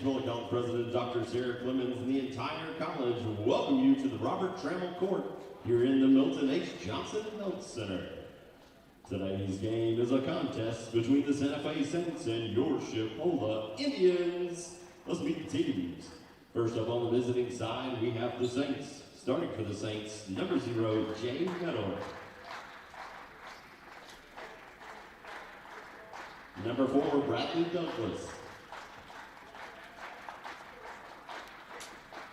Chipola College President Dr. Sarah Clemens and the entire college welcome you to the Robert Trammell Court here in the Milton H. Johnson Health Center. Today's game is a contest between the Santa Fe Saints and your Chipola Indians. Let's meet the teams. First up on the visiting side, we have the Saints. Starting for the Saints, number 0, Jay Meador. Number 4, Bradley Douglas.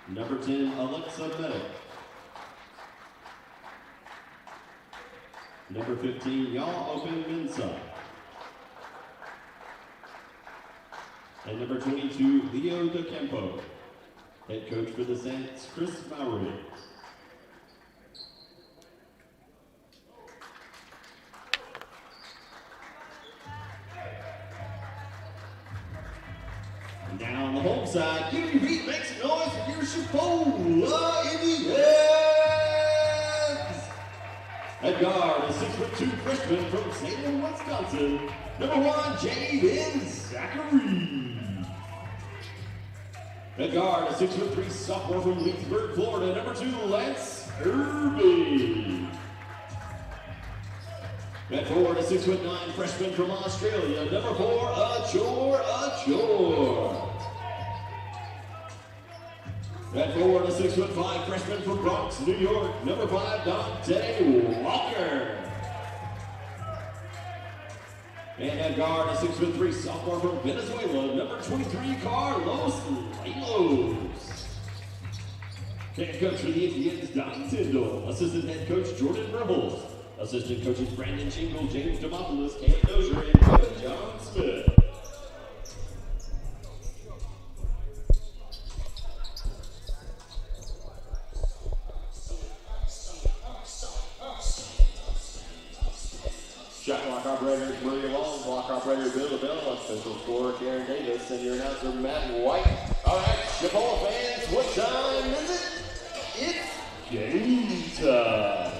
Number 10, Alexa Medic. Number 15, Yaw Open Mensah. And number 22, Leo DeCampo. Head coach for the Saints, Chris Mowry. Now on the home side, give your feet, make some noise for your Chipola Indians! At guard, a 6'2" freshman from Salem, Wisconsin, number 1, Jaden Zachary. At guard, a 6'3" sophomore from Leesburg, Florida, number 2, Lance Irby. At forward, a 6'9" freshman from Australia, number 4, Achor. At forward, a 6'5" freshman from Bronx, New York, number 5, Dante Walker. And at guard, a 6'3" sophomore from Venezuela, number 23, Carlos Lelos. Head coach for the Indians, Don Tyndall. Assistant head coach, Jordan Rebels. Assistant coaches, Brandon Shingle, James Demopoulos, Cam Dozier, and Kevin John Smith. Shot clock operator Maria Long, block operator Bill Bell, official scorer Karen Davis, and your announcer Matt White. All right, Chipola fans, what time is it? It's game time.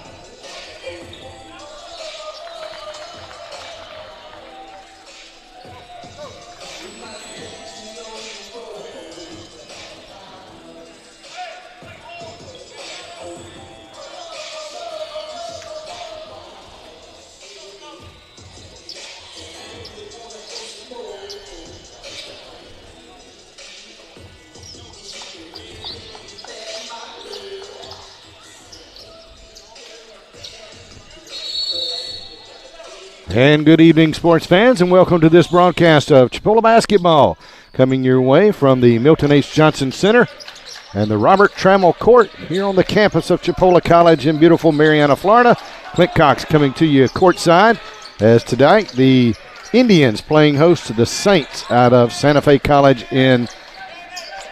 And good evening, sports fans, and welcome to this broadcast of Chipola basketball, coming your way from the Milton H. Johnson Center and the Robert Trammell Court here on the campus of Chipola College in beautiful Marianna, Florida. Clint Cox coming to you courtside as tonight the Indians playing host to the Saints out of Santa Fe College in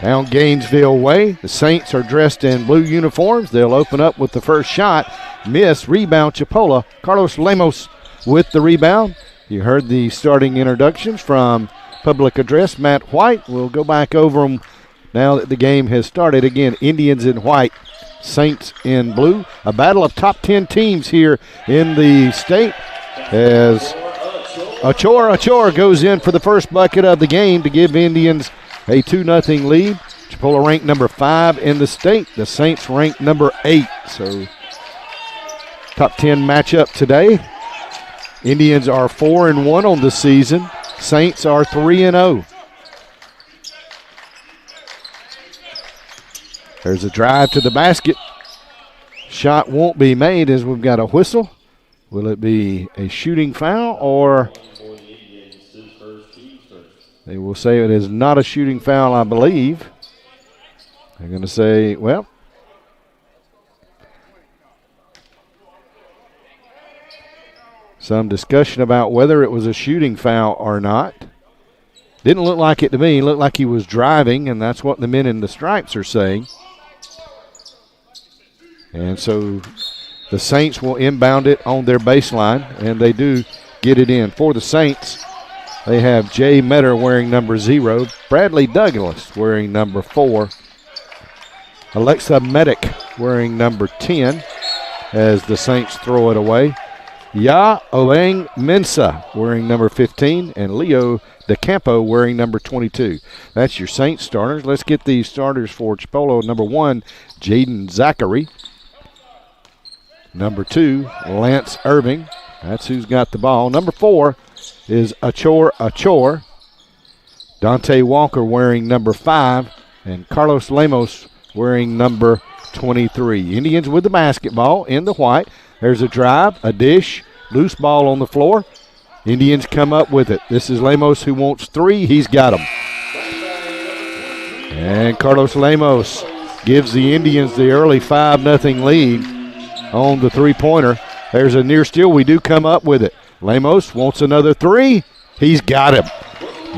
down Gainesville Way. The Saints are dressed in blue uniforms. They'll open up with the first shot. Miss, rebound Chipola. Carlos Lemos with the rebound. You heard the starting introductions from public address Matt White. We'll go back over them now that the game has started. Again, Indians in white, Saints in blue. A battle of top 10 teams here in the state as Achor goes in for the first bucket of the game to give Indians a 2-0 lead. Chipola ranked number 5 in the state. The Saints ranked number 8. So top 10 matchup today. Indians are 4-1 on the season. Saints are 3-0. There's a drive to the basket. Shot won't be made as we've got a whistle. Will it be a shooting foul or they will say it is not a shooting foul, I believe. They're going to say, well, some discussion about whether it was a shooting foul or not. Didn't look like it to me. It looked like he was driving, and that's what the men in the stripes are saying. And so the Saints will inbound it on their baseline, and they do get it in. For the Saints, they have Jay Metter wearing number 0, Bradley Douglas wearing number 4, Alexa Medic wearing number 10 as the Saints throw it away. Ya Obeng Mensah wearing number 15 and Leo DeCampo wearing number 22. That's your Saints starters. Let's get these starters for Chipola. Number 1, Jaden Zachary. Number 2, Lance Irving. That's who's got the ball. Number 4 is Achor. Dante Walker wearing number 5 and Carlos Lemos wearing number 23. Indians with the basketball in the white. There's a drive, a dish, loose ball on the floor. Indians come up with it. This is Lemos who wants 3. He's got them. And Carlos Lemos gives the Indians the early 5-0 lead on the three-pointer. There's a near steal. We do come up with it. Lemos wants another 3. He's got him.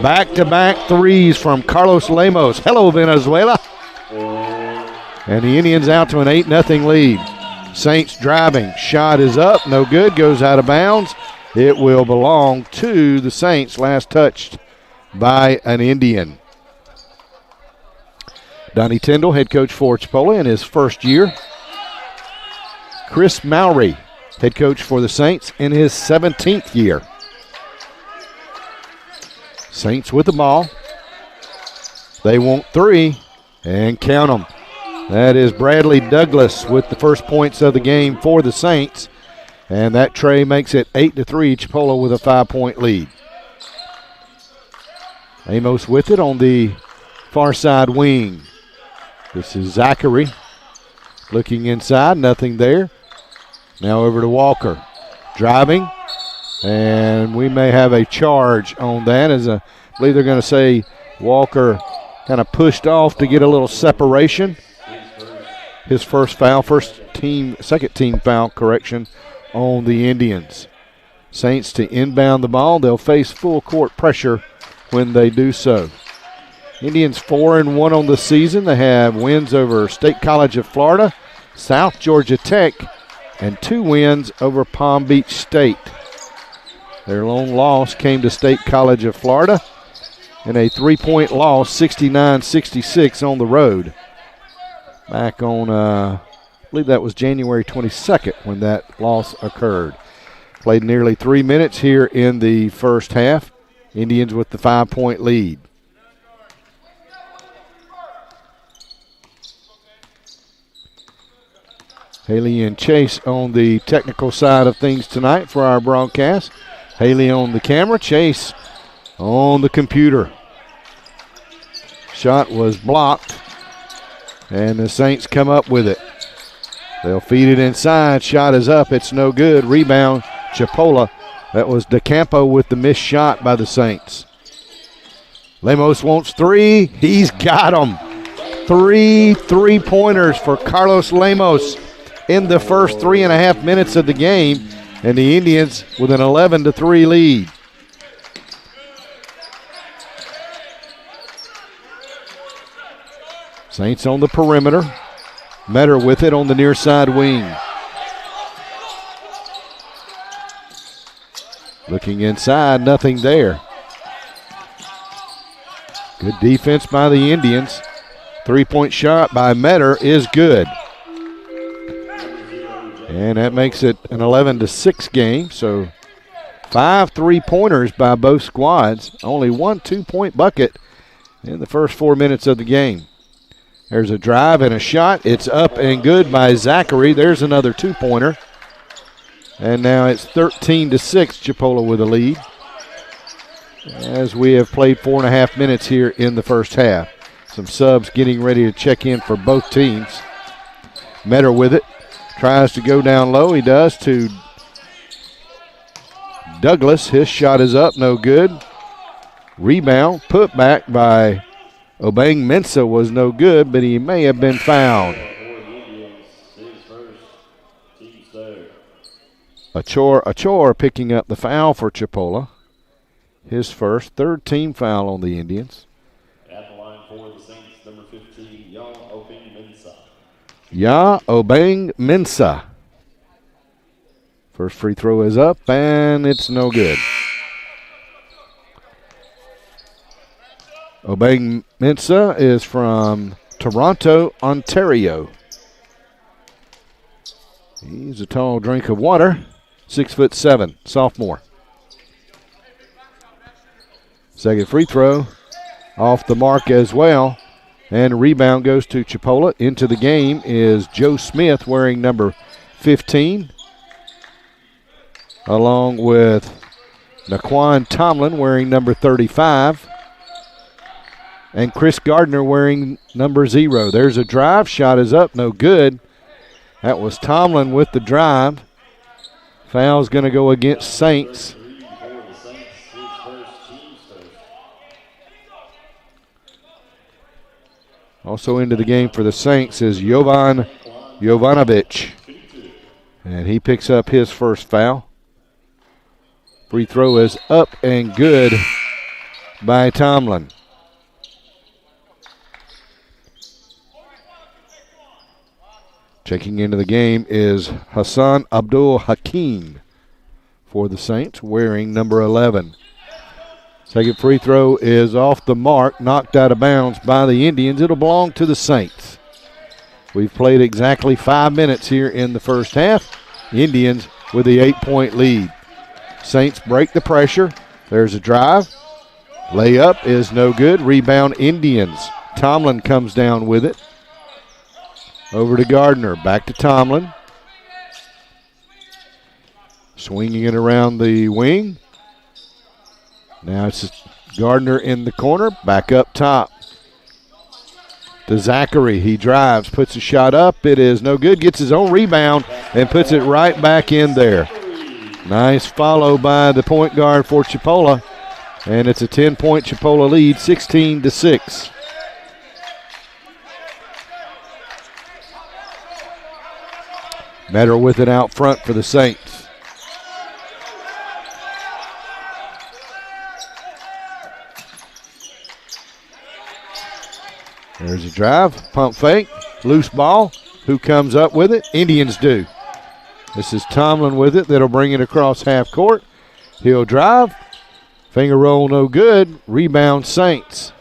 Back-to-back threes from Carlos Lemos. Hello, Venezuela. And the Indians out to an 8-0 lead. Saints driving. Shot is up. No good. Goes out of bounds. It will belong to the Saints. Last touched by an Indian. Donnie Tyndall, head coach for Chipola in his first year. Chris Mowry, head coach for the Saints in his 17th year. Saints with the ball. They want 3 and count them. That is Bradley Douglas with the first points of the game for the Saints. And that tray makes it 8-3, Chipola with a 5-point lead. Amos with it on the far side wing. This is Zachary looking inside, nothing there. Now over to Walker. Driving, and we may have a charge on that, as I believe they're going to say Walker kind of pushed off to get a little separation. His first foul, second team foul correction on the Indians. Saints to inbound the ball. They'll face full court pressure when they do so. Indians 4-1 on the season. They have wins over State College of Florida, South Georgia Tech, and 2 wins over Palm Beach State. Their lone loss came to State College of Florida in a 3-point loss, 69-66 on the road. Back on, I believe that was January 22nd when that loss occurred. Played nearly 3 minutes here in the first half. Indians with the 5-point lead. Haley and Chase on the technical side of things tonight for our broadcast. Haley on the camera, Chase on the computer. Shot was blocked, and the Saints come up with it. They'll feed it inside. Shot is up. It's no good. Rebound, Chipola. That was DeCampo with the missed shot by the Saints. Lemos wants 3. He's got them. 3 3-pointers for Carlos Lemos in the first 3.5 minutes of the game, and the Indians with an 11-3 lead. Saints on the perimeter. Metter with it on the near side wing. Looking inside, nothing there. Good defense by the Indians. 3-point shot by Metter is good. And that makes it an 11-6 game. So 5 3-pointers by both squads. Only 1 2-point bucket in the first 4 minutes of the game. There's a drive and a shot. It's up and good by Zachary. There's another 2-pointer. And now it's 13-6, Chipola with a lead, as we have played 4.5 minutes here in the first half. Some subs getting ready to check in for both teams. Metter with it. Tries to go down low. He does to Douglas. His shot is up. No good. Rebound. Put back by Obeng Mensah was no good, but he may have been fouled. Achor picking up the foul for Chipola. His first, 3rd team foul on the Indians. At the line for the Saints, number 15, Ya Obeng Mensah. Ya Obeng Mensah. First free throw is up, and it's no good. Obeng Mensah is from Toronto, Ontario. He's a tall drink of water. 6'7", sophomore. Second free throw off the mark as well. And rebound goes to Chipola. Into the game is Joe Smith wearing number 15, along with Naquan Tomlin wearing number 35, and Chris Gardner wearing number 0. There's a drive. Shot is up. No good. That was Tomlin with the drive. Foul's going to go against Saints. Also into the game for the Saints is Jovan Jovanovic. And he picks up his first foul. Free throw is up and good by Tomlin. Checking into the game is Hassan Abdul Hakim for the Saints, wearing number 11. Second free throw is off the mark, knocked out of bounds by the Indians. It'll belong to the Saints. We've played exactly 5 minutes here in the first half. Indians with the 8-point lead. Saints break the pressure. There's a drive. Layup is no good. Rebound Indians. Tomlin comes down with it. Over to Gardner. Back to Tomlin. Swinging it around the wing. Now it's Gardner in the corner. Back up top to Zachary. He drives, puts a shot up. It is no good. Gets his own rebound and puts it right back in there. Nice follow by the point guard for Chipola. And it's a 10-point Chipola lead, 16-6. Metter with it out front for the Saints. There's a drive, pump fake, loose ball. Who comes up with it? Indians do. This is Tomlin with it. That'll bring it across half court. He'll drive. Finger roll no good. Rebound Saints.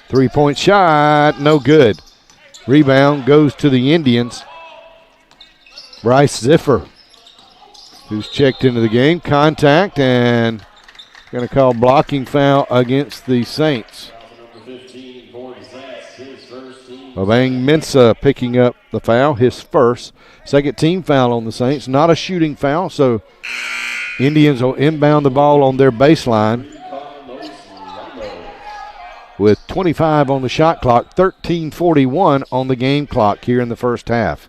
3-point shot, no good. Rebound goes to the Indians. Bryce Ziffer, who's checked into the game. Contact and going to call blocking foul against the Saints. Babang Mensah picking up the foul, his first. Second team foul on the Saints. Not a shooting foul, so Indians will inbound the ball on their baseline. With 25 on the shot clock, 13:41 on the game clock here in the first half.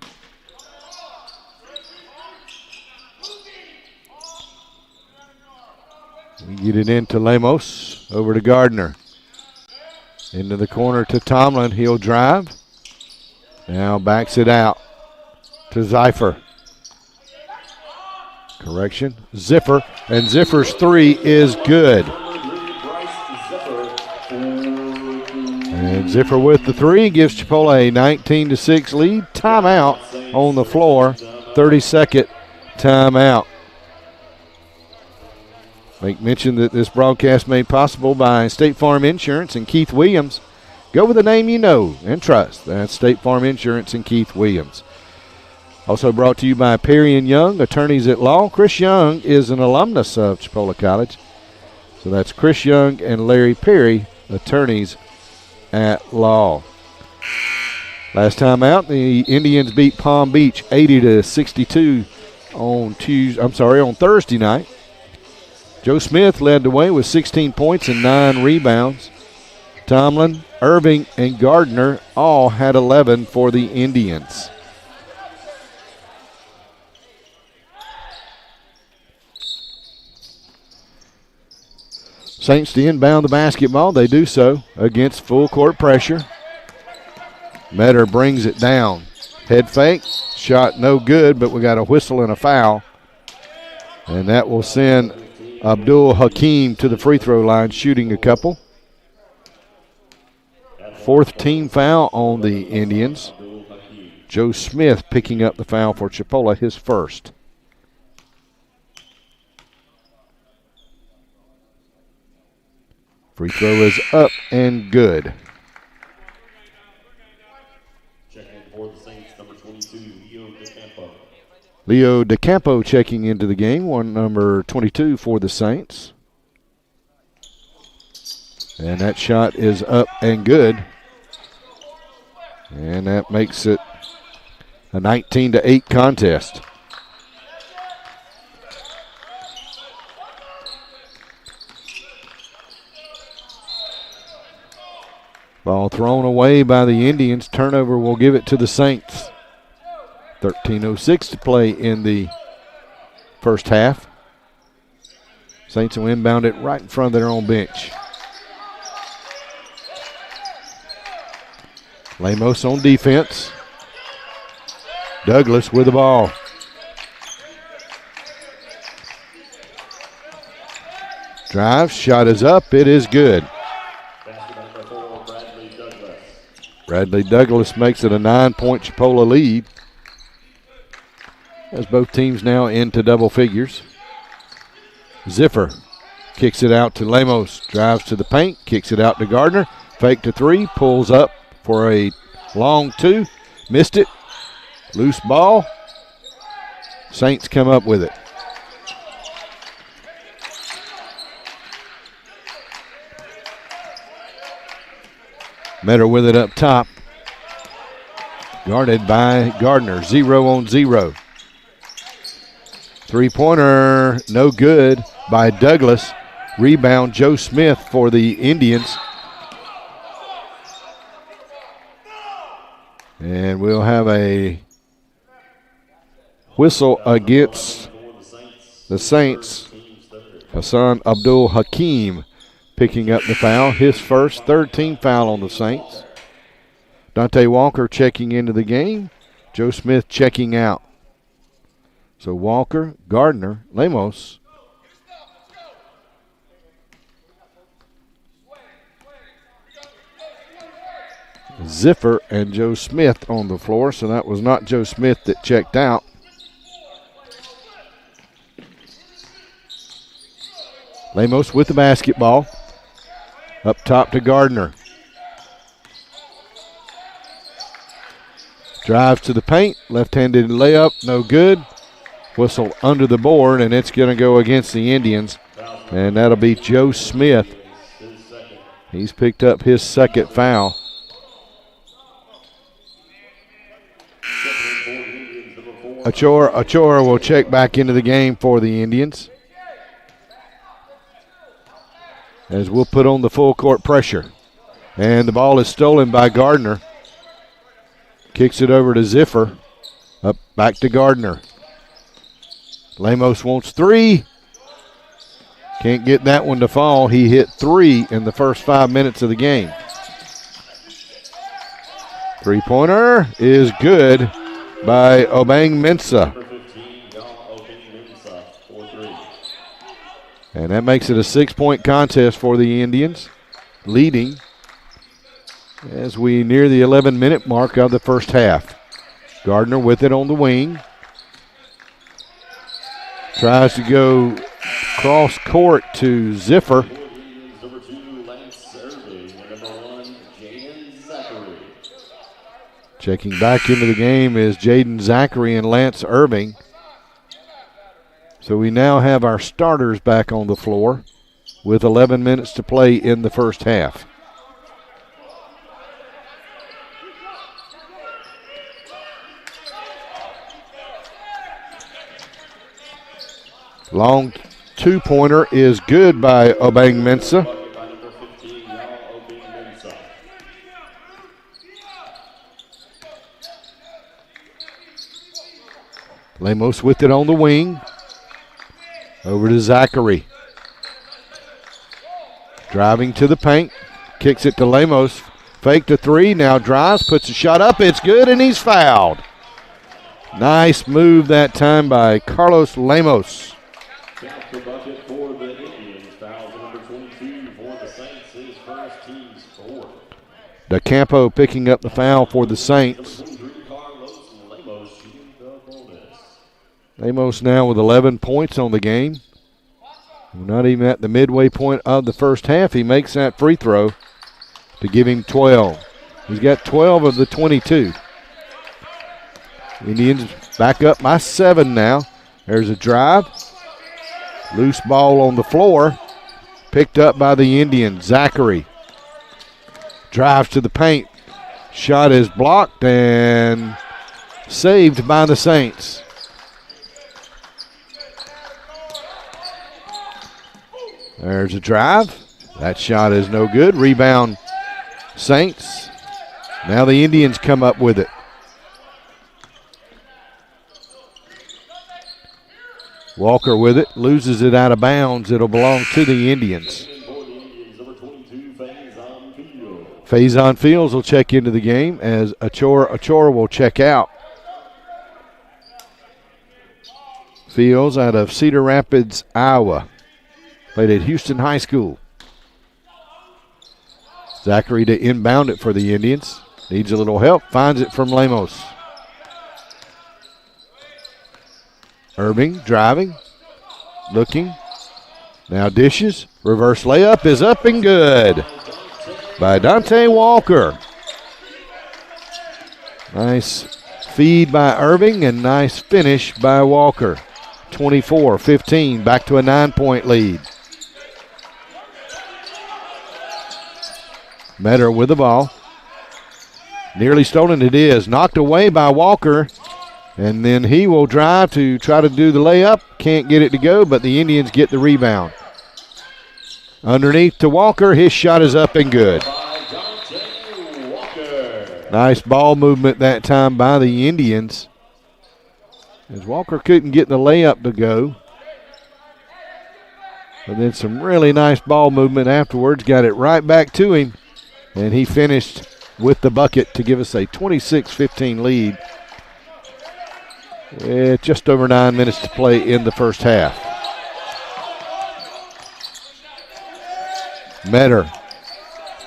We get it into Lemos, over to Gardner. Into the corner to Tomlin, he'll drive. Now backs it out to Ziffer. Correction, Ziffer, and Ziffer's three is good. And Ziffer with the three gives Chipola a 19-6 lead. Timeout on the floor, 30-second timeout. Make mention that this broadcast made possible by State Farm Insurance and Keith Williams. Go with a name you know and trust. That's State Farm Insurance and Keith Williams. Also brought to you by Perry & Young, attorneys at law. Chris Young is an alumnus of Chipola College. So that's Chris Young and Larry Perry, attorneys at law. Last time out, the Indians beat Palm Beach 80-62 on Thursday night. Joe Smith led the way with 16 points and 9 rebounds. Tomlin, Irving, and Gardner all had 11 for the Indians. Saints to inbound the basketball. They do so against full court pressure. Metter brings it down. Head fake. Shot no good, but we got a whistle and a foul. And that will send Abdul Hakim to the free throw line, shooting a couple. Fourth team foul on the Indians. Joe Smith picking up the foul for Chipola, his first. Free throw is up and good. Checking for the Saints, number 22, Leo DeCampo. Leo DeCampo checking into the game, number 22 for the Saints. And that shot is up and good. And that makes it a 19-8 contest. Ball thrown away by the Indians. Turnover will give it to the Saints. 13:06 to play in the first half. Saints will inbound it right in front of their own bench. Lemos on defense. Douglas with the ball. Drive, shot is up, it is good. Bradley Douglas makes it a 9-point Chipola lead. As both teams now into double figures. Ziffer kicks it out to Lemos. Drives to the paint, kicks it out to Gardner. Fake to three, pulls up for a long two. Missed it. Loose ball. Saints come up with it. Metter with it up top. Guarded by Gardner. 0-on-0. Three-pointer, no good by Douglas. Rebound, Joe Smith for the Indians. And we'll have a whistle against the Saints. Hassan Abdul Hakim picking up the foul. His first, third-team foul on the Saints. Dante Walker checking into the game. Joe Smith checking out. So Walker, Gardner, Lemos. Ziffer and Joe Smith on the floor. So that was not Joe Smith that checked out. Lemos with the basketball. Up top to Gardner. Drives to the paint. Left-handed layup, no good. Whistle under the board, and it's going to go against the Indians. And that'll be Joe Smith. He's picked up his second foul. Achora will check back into the game for the Indians. As we'll put on the full court pressure. And the ball is stolen by Gardner. Kicks it over to Ziffer. Up back to Gardner. Lemos wants three. Can't get that one to fall. He hit three in the first 5 minutes of the game. Three-pointer is good by Obang Mensah. And that makes it a 6-point contest for the Indians, leading as we near the 11-minute mark of the first half. Gardner with it on the wing. Tries to go cross court to Ziffer. Number 2, Lance Irving. Number 1, Jaden Zachary. Checking back into the game is Jaden Zachary and Lance Irving. So we now have our starters back on the floor with 11 minutes to play in the first half. Long two-pointer is good by Obang Mensah. Lemos with it on the wing. Over to Zachary. Driving to the paint. Kicks it to Lemos. Fake to three. Now drives. Puts a shot up. It's good, and he's fouled. Nice move that time by Carlos Lemos. The bucket for the Indians. Foul number 22 for the Saints. His first, team's fourth. DeCampo picking up the foul for the Saints. Lemos now with 11 points on the game. We're not even at the midway point of the first half. He makes that free throw to give him 12. He's got 12 of the 22. Indians back up by 7 now. There's a drive. Loose ball on the floor. Picked up by the Indians. Zachary drives to the paint. Shot is blocked and saved by the Saints. There's a drive. That shot is no good. Rebound, Saints. Now the Indians come up with it. Walker with it, loses it out of bounds. It'll belong to the Indians. Faison Fields will check into the game as Achora will check out. Fields out of Cedar Rapids, Iowa. Played at Houston High School. Zachary to inbound it for the Indians. Needs a little help. Finds it from Lemos. Irving driving. Looking. Now dishes. Reverse layup is up and good by Dante Walker. Nice feed by Irving and nice finish by Walker. 24-15. Back to a 9-point lead. Metter with the ball. Nearly stolen it is. Knocked away by Walker. And then he will drive to try to do the layup. Can't get it to go, but the Indians get the rebound. Underneath to Walker. His shot is up and good. Nice ball movement that time by the Indians. As Walker couldn't get the layup to go. But then some really nice ball movement afterwards. Got it right back to him. And he finished with the bucket to give us a 26-15 lead. Just over 9 minutes to play in the first half. Metter.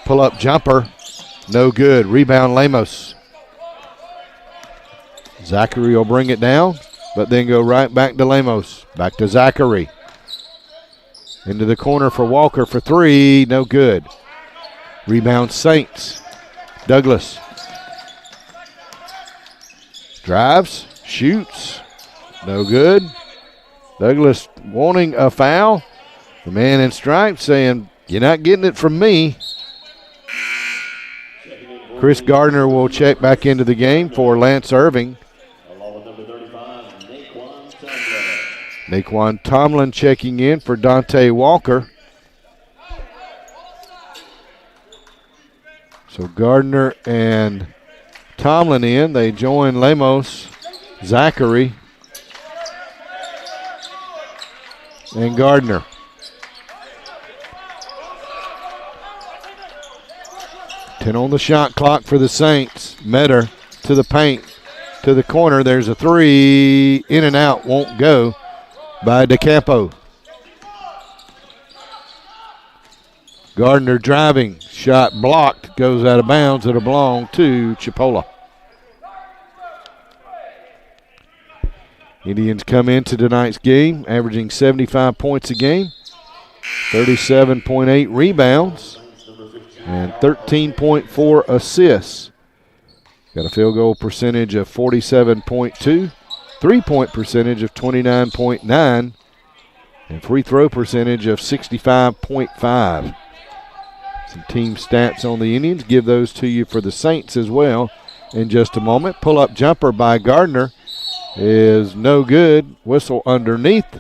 Pull-up jumper. No good. Rebound Lemos. Zachary will bring it down, but then go right back to Lemos. Back to Zachary. Into the corner for Walker for 3. No good. Rebound Saints. Douglas. Drives. Shoots. No good. Douglas wanting a foul. The man in stripes saying, "You're not getting it from me." Chris Gardner will check back into the game for Lance Irving. Along with number 35, Naquan Tomlin checking in for Dante Walker. So Gardner and Tomlin in. They join Lemos, Zachary, and Gardner. Ten on the shot clock for the Saints. Metter to the paint, to the corner. There's a 3. In and out, won't go by DeCampo. Gardner driving. Shot blocked. Goes out of bounds. It'll belong to Chipola. Indians come into tonight's game averaging 75 points a game, 37.8 rebounds, and 13.4 assists. Got a field goal percentage of 47.2, three-point percentage of 29.9, and free throw percentage of 65.5. Some team stats on the Indians. Give those to you for the Saints as well in just a moment. Pull-up jumper by Gardner is no good. Whistle underneath.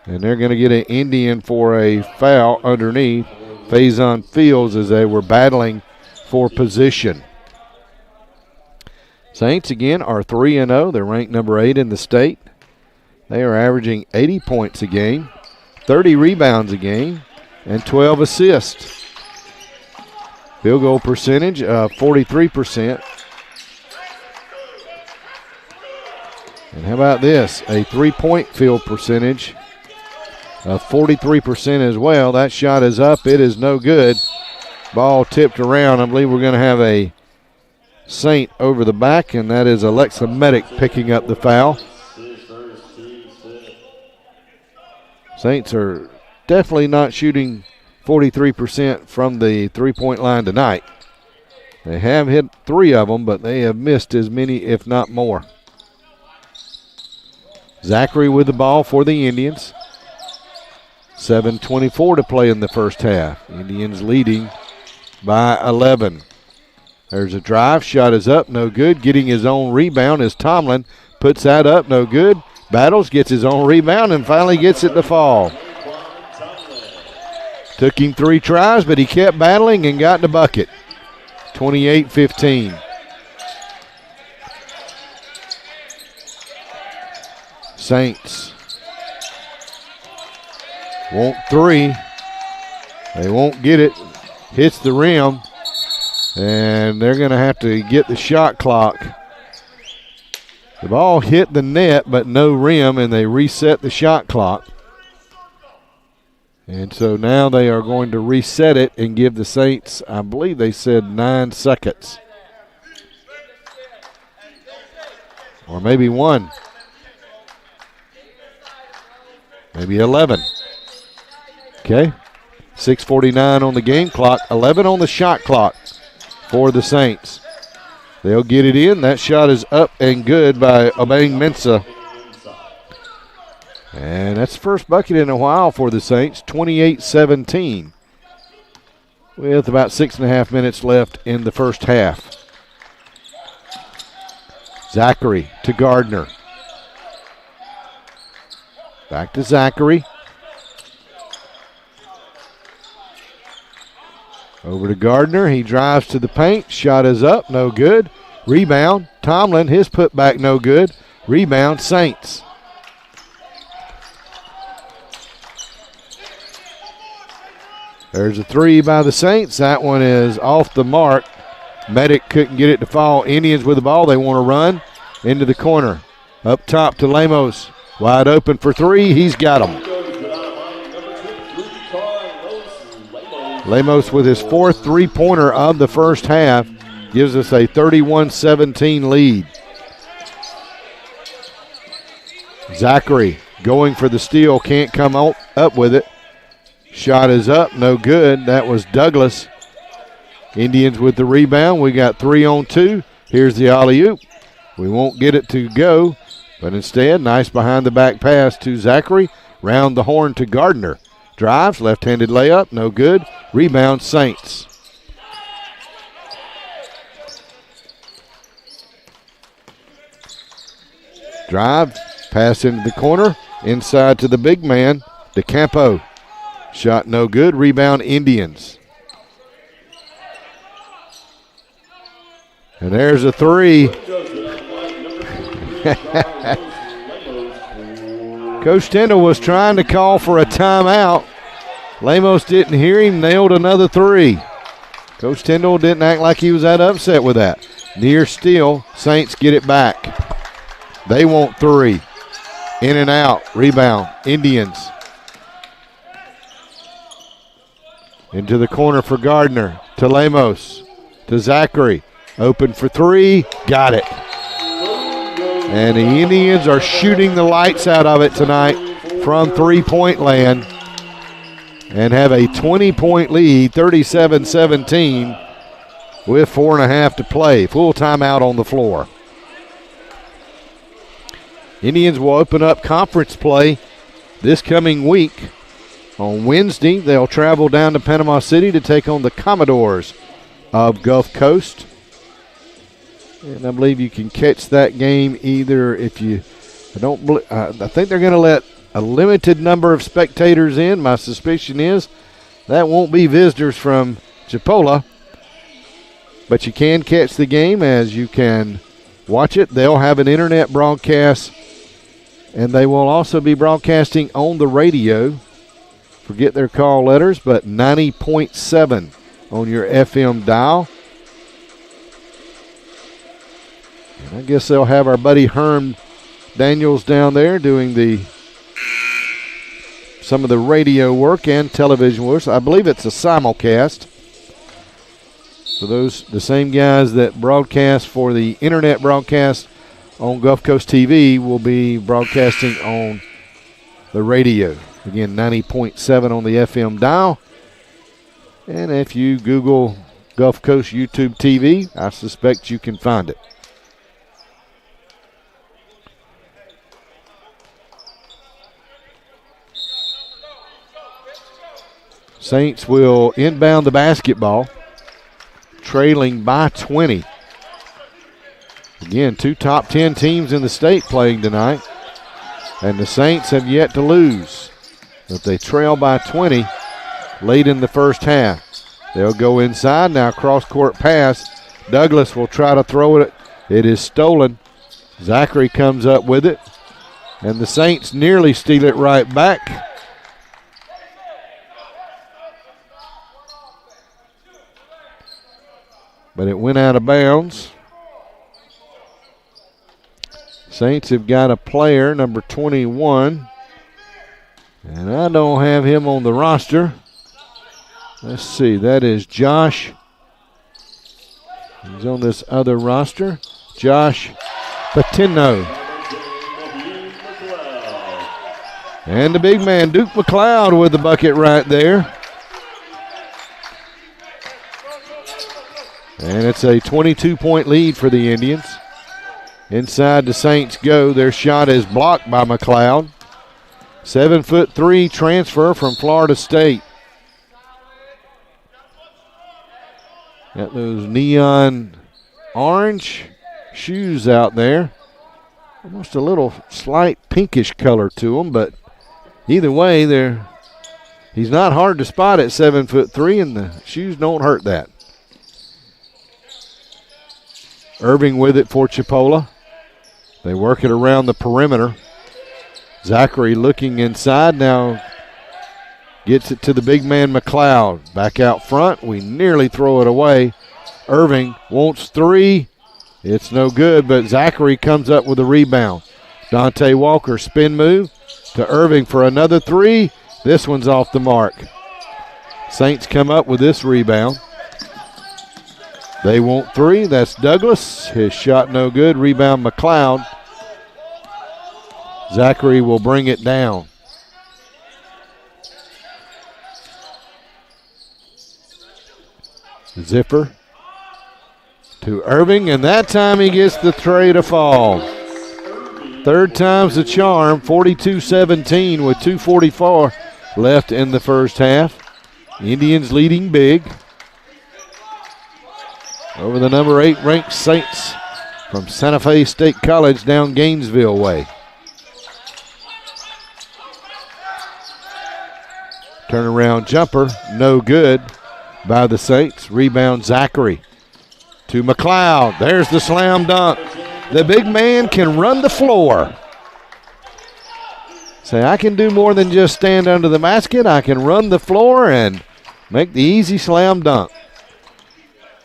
And they're going to get an Indian for a foul underneath. Faison Fields as they were battling for position. Saints again are 3-0. They're ranked number 8 in the state. They are averaging 80 points a game, 30 rebounds a game, and 12 assists. Field goal percentage of 43%. And how about this? A three-point field percentage of 43% as well. That shot is up. It is no good. Ball tipped around. I believe we're going to have a Saint over the back, and that is Alexa Medic picking up the foul. Saints are definitely not shooting 43% from the three-point line tonight. They have hit 3 of them, but they have missed as many, if not more. Zachary with the ball for the Indians. 7:24 to play in the first half. Indians leading by 11. There's a drive. Shot is up. No good. Getting his own rebound as Tomlin puts that up. No good. Battles, gets his own rebound, and finally gets it to fall. Took him 3 tries, but he kept battling and got the bucket. 28-15. Saints want 3. They won't get it. Hits the rim, and they're going to have to get the shot clock. The ball hit the net, but no rim, and they reset the shot clock. And so now they are going to reset it and give the Saints, I believe they said 9 seconds. Or maybe 1. Maybe 11. Okay. 6:49 on the game clock. 11 on the shot clock for the Saints. They'll get it in. That shot is up and good by Obeng Mensah. And that's the first bucket in a while for the Saints. 28-17. With about 6.5 minutes left in the first half. Zachary to Gardner. Back to Zachary. Over to Gardner. He drives to the paint. Shot is up. No good. Rebound. Tomlin. His putback no good. Rebound Saints. There's a 3 by the Saints. That one is off the mark. Medic couldn't get it to fall. Indians with the ball. They want to run into the corner. Up top to Lemos. Wide open for 3. He's got him. Lemos with his 4th three-pointer of the first half gives us a 31-17 lead. Zachary going for the steal. Can't come up with it. Shot is up. No good. That was Douglas. Indians with the rebound. We got 3 on 2. Here's the alley-oop. We won't get it to go, but instead, nice behind-the-back pass to Zachary. Round the horn to Gardner. Drives, left-handed layup, no good. Rebound, Saints. Drive, pass into the corner. Inside to the big man, DeCampo. Shot no good. Rebound, Indians. And there's a 3. Coach Tyndall was trying to call for a timeout. Lemos didn't hear him, nailed another 3. Coach Tyndall didn't act like he was that upset with that. Near steal, Saints get it back. They want 3. In and out, rebound, Indians. Into the corner for Gardner, to Lemos, to Zachary. Open for 3, got it. And the Indians are shooting the lights out of it tonight from three-point land and have a 20-point lead, 37-17, with 4.5 to play. Full timeout on the floor. Indians will open up conference play this coming week. On Wednesday, they'll travel down to Panama City to take on the Commodores of Gulf Coast. And I believe you can catch that game either if you I think they're going to let a limited number of spectators in. My suspicion is that won't be visitors from Chipola. But you can catch the game as you can watch it. They'll have an internet broadcast, and they will also be broadcasting on the radio. Forget their call letters, but 90.7 on your FM dial. And I guess they'll have our buddy Herm Daniels down there doing some of the radio work and television work. I believe it's a simulcast. So the same guys that broadcast for the internet broadcast on Gulf Coast TV will be broadcasting on the radio. Again, 90.7 on the FM dial. And if you Google Gulf Coast YouTube TV, I suspect you can find it. Saints will inbound the basketball, trailing by 20. Again, 2 top 10 teams in the state playing tonight, and the Saints have yet to lose. But they trail by 20 late in the first half. They'll go inside now, cross-court pass. Douglas will try to throw it. It is stolen. Zachary comes up with it, and the Saints nearly steal it right back. But it went out of bounds. Saints have got a player, number 21, and I don't have him on the roster. Let's see, that is Josh. He's on this other roster. Josh Patino. And the big man, Duke McLeod, with the bucket right there. And it's a 22-point lead for the Indians. Inside the Saints go. Their shot is blocked by McLeod. 7'3" transfer from Florida State. Got those neon orange shoes out there. Almost a little slight pinkish color to them, but either way, he's not hard to spot at 7'3", and the shoes don't hurt that. Irving with it for Chipola. They work it around the perimeter. Zachary looking inside now. Gets it to the big man McLeod. Back out front. We nearly throw it away. Irving wants 3. It's no good, but Zachary comes up with a rebound. Dante Walker spin move to Irving for another 3. This one's off the mark. Saints come up with this rebound. They want 3. That's Douglas. His shot no good. Rebound McLeod. Zachary will bring it down. Zipper to Irving, and that time he gets the tray to fall. Third time's the charm. 42-17 with 2:44 left in the first half. Indians leading big over the number 8 ranked Saints from Santa Fe State College down Gainesville way. Turnaround jumper, no good by the Saints. Rebound Zachary to McLeod. There's the slam dunk. The big man can run the floor. Say, I can do more than just stand under the basket. I can run the floor and make the easy slam dunk.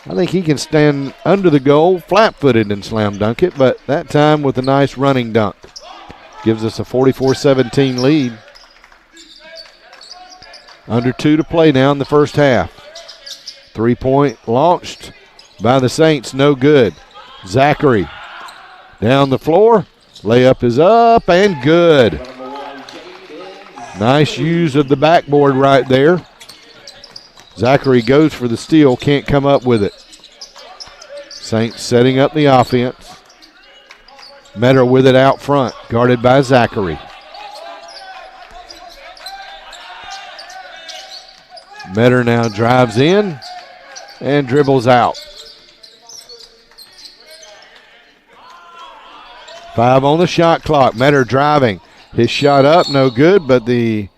I think he can stand under the goal flat-footed and slam dunk it, but that time with a nice running dunk. Gives us a 44-17 lead. Under 2 to play now in the first half. 3-point launched by the Saints, no good. Zachary down the floor. Layup is up and good. Nice use of the backboard right there. Zachary goes for the steal, can't come up with it. Saints setting up the offense. Metter with it out front, guarded by Zachary. Metter now drives in and dribbles out. 5 on the shot clock. Metter driving. His shot up, no good, but the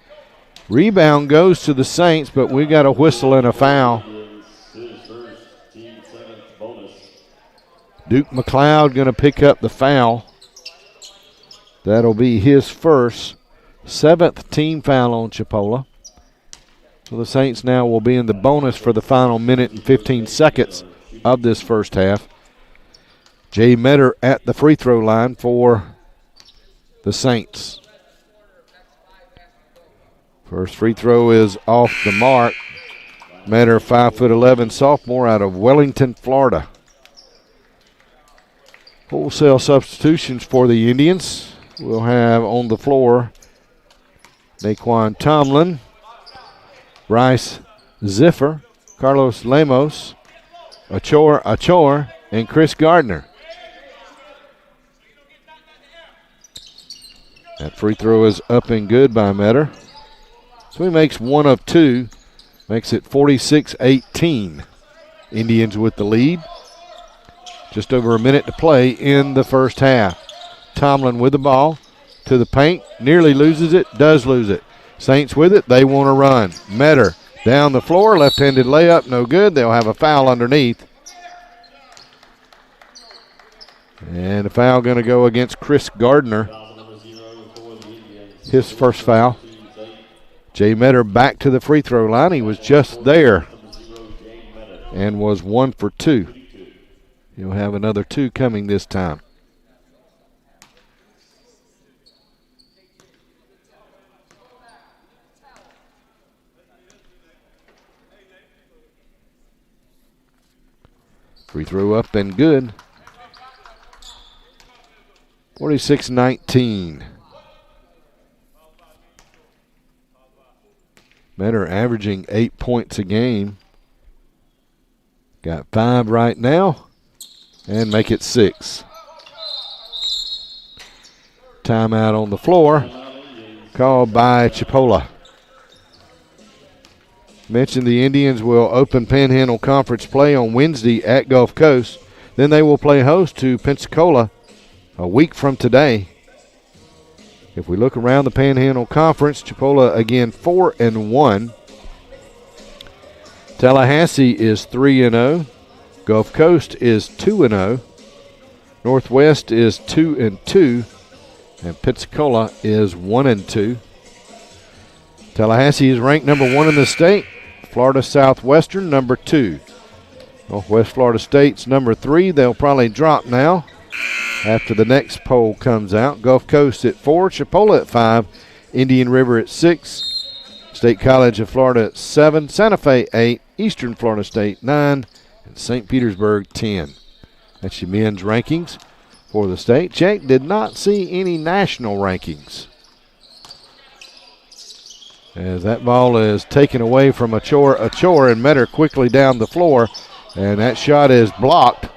rebound goes to the Saints, but we got a whistle and a foul. Duke McLeod going to pick up the foul. That'll be his first, 7th team foul on Chipola. So the Saints now will be in the bonus for the final minute and 15 seconds of this first half. Jay Metter at the free throw line for the Saints. First free throw is off the mark. Metter, 5'11", sophomore out of Wellington, Florida. Wholesale substitutions for the Indians. We'll have on the floor Naquan Tomlin, Bryce Ziffer, Carlos Lemos, Achor, and Chris Gardner. That free throw is up and good by Metter. So he makes 1 of 2. Makes it 46-18. Indians with the lead. Just over a minute to play in the first half. Tomlin with the ball to the paint. Nearly loses it. Does lose it. Saints with it. They want to run. Metter down the floor. Left-handed layup. No good. They'll have a foul underneath. And a foul going to go against Chris Gardner. His first foul. Jay Metter back to the free throw line. He was just there and was 1 for 2. He'll have another 2 coming this time. Free throw up and good. 46-19. Metter averaging 8 points a game. Got 5 right now and make it 6. Timeout on the floor called by Chipola. Mentioned the Indians will open Panhandle Conference play on Wednesday at Gulf Coast. Then they will play host to Pensacola a week from today. If we look around the Panhandle Conference, Chipola again 4-1. Tallahassee is 3-0. Gulf Coast is 2-0. Northwest is 2-2. And Pensacola is 1-2. Tallahassee is ranked number 1 in the state. Florida Southwestern number 2. Northwest Florida State's number 3. They'll probably drop now after the next poll comes out. Gulf Coast at 4, Chipola at 5, Indian River at 6, State College of Florida at 7, Santa Fe 8, Eastern Florida State 9, and St. Petersburg 10. That's your men's rankings for the state. Check did not see any national rankings, as that ball is taken away from Achor and Metter quickly down the floor, and that shot is blocked.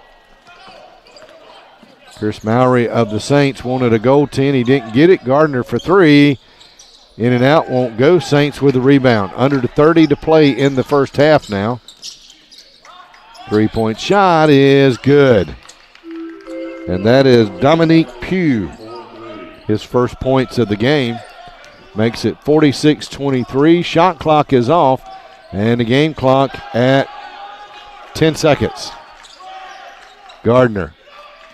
Chris Mowry of the Saints wanted a goaltend. He didn't get it. Gardner for 3. In and out, won't go. Saints with the rebound. Under to 30 to play in the first half now. 3-point shot is good. And that is Dominique Pugh. His first points of the game. Makes it 46-23. Shot clock is off. And the game clock at 10 seconds. Gardner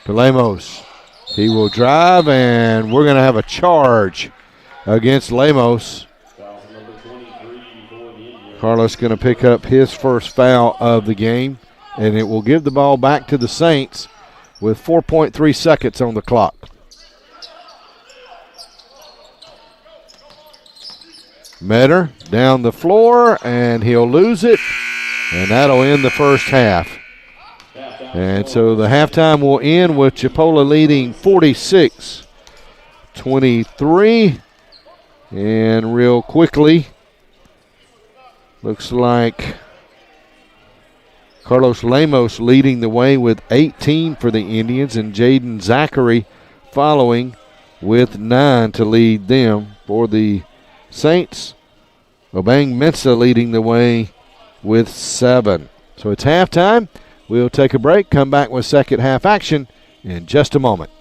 to Lemos. He will drive, and we're going to have a charge against Lemos. Carlos going to pick up his first foul of the game, and it will give the ball back to the Saints with 4.3 seconds on the clock. Metter down the floor, and he'll lose it, and that'll end the first half. And so the halftime will end with Chipola leading 46-23. And real quickly, looks like Carlos Lemos leading the way with 18 for the Indians, and Jaden Zachary following with 9 to lead them. For the Saints, Obang Mensah leading the way with 7. So it's halftime. We'll take a break, come back with second half action in just a moment.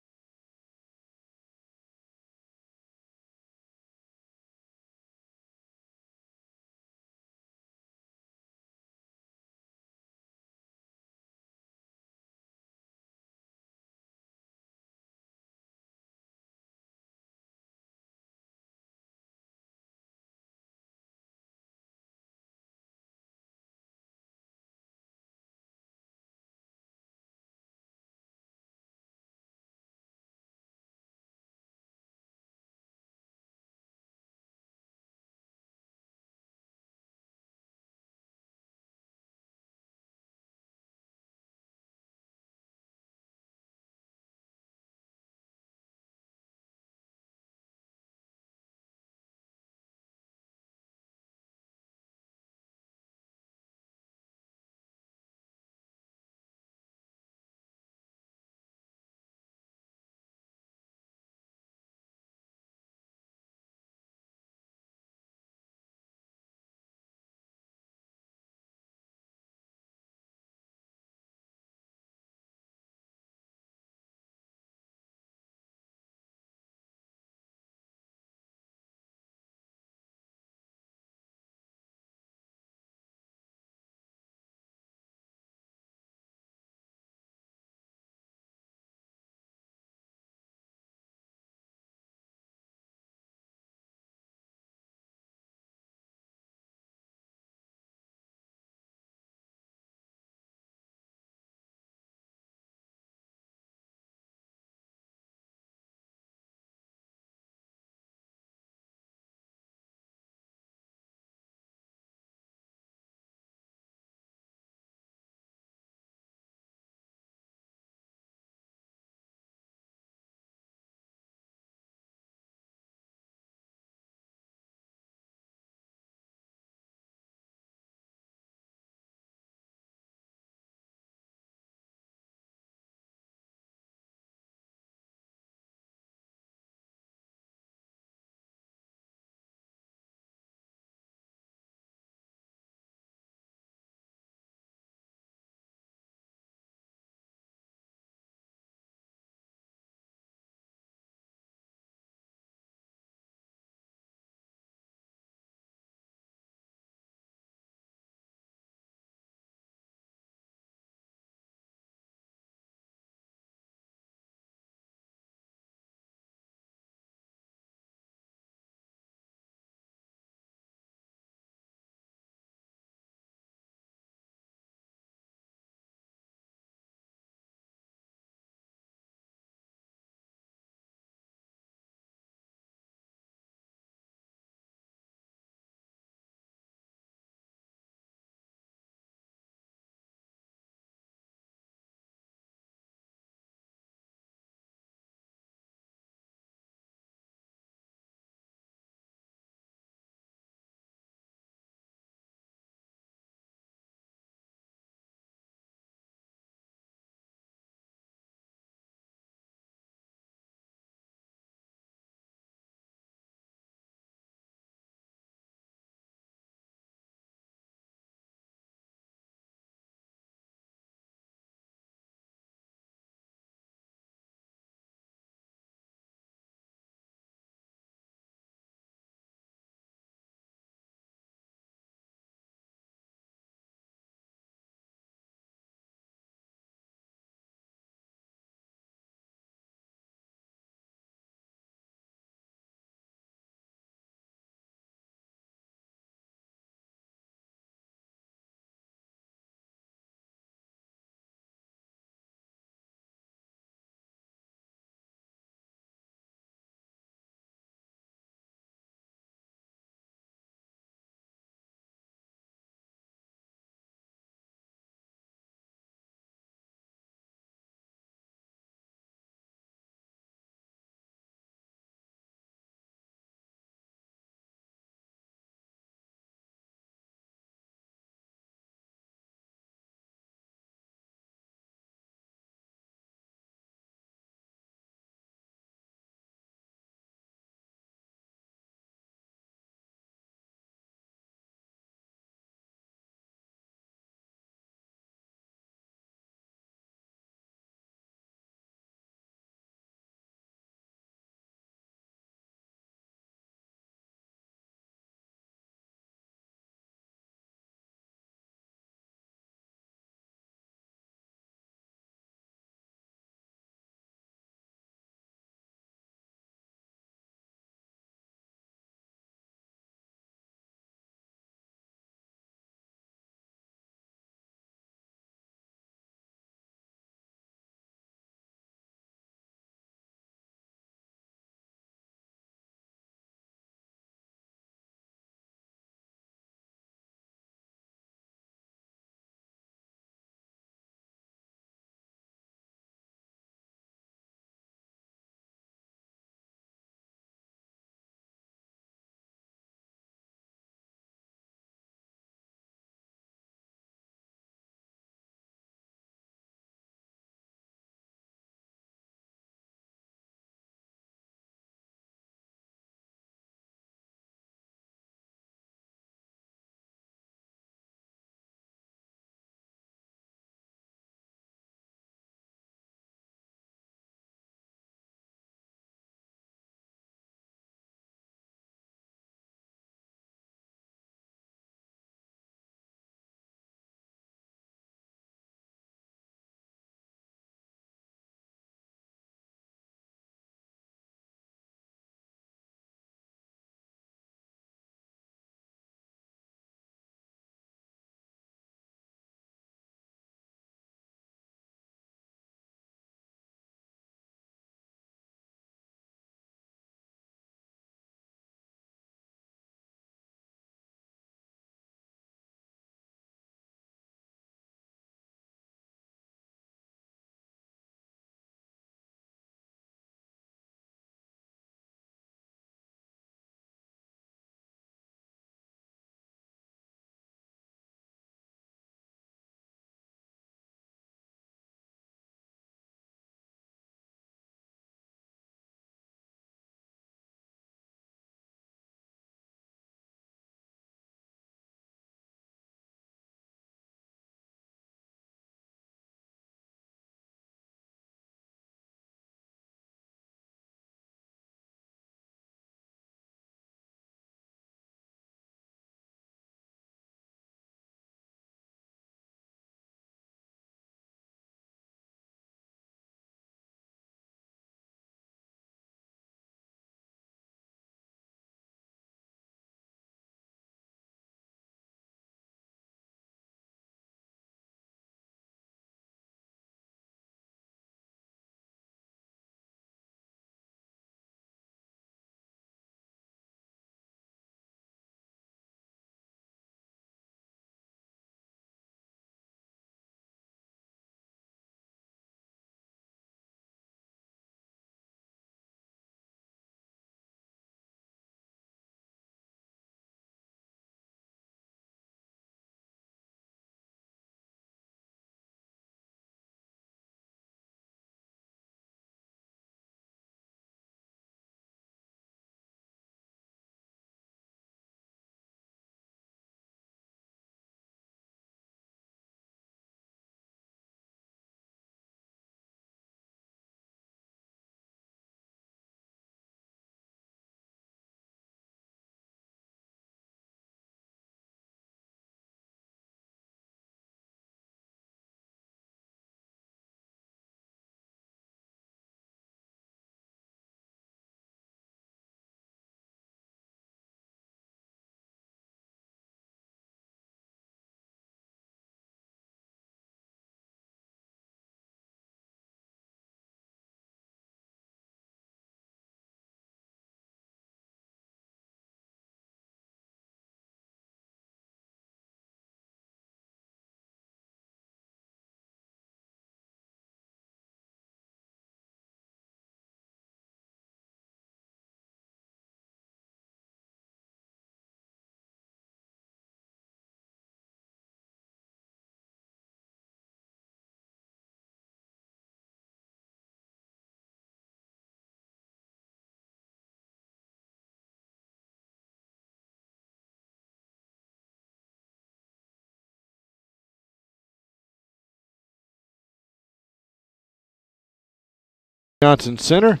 Johnson Center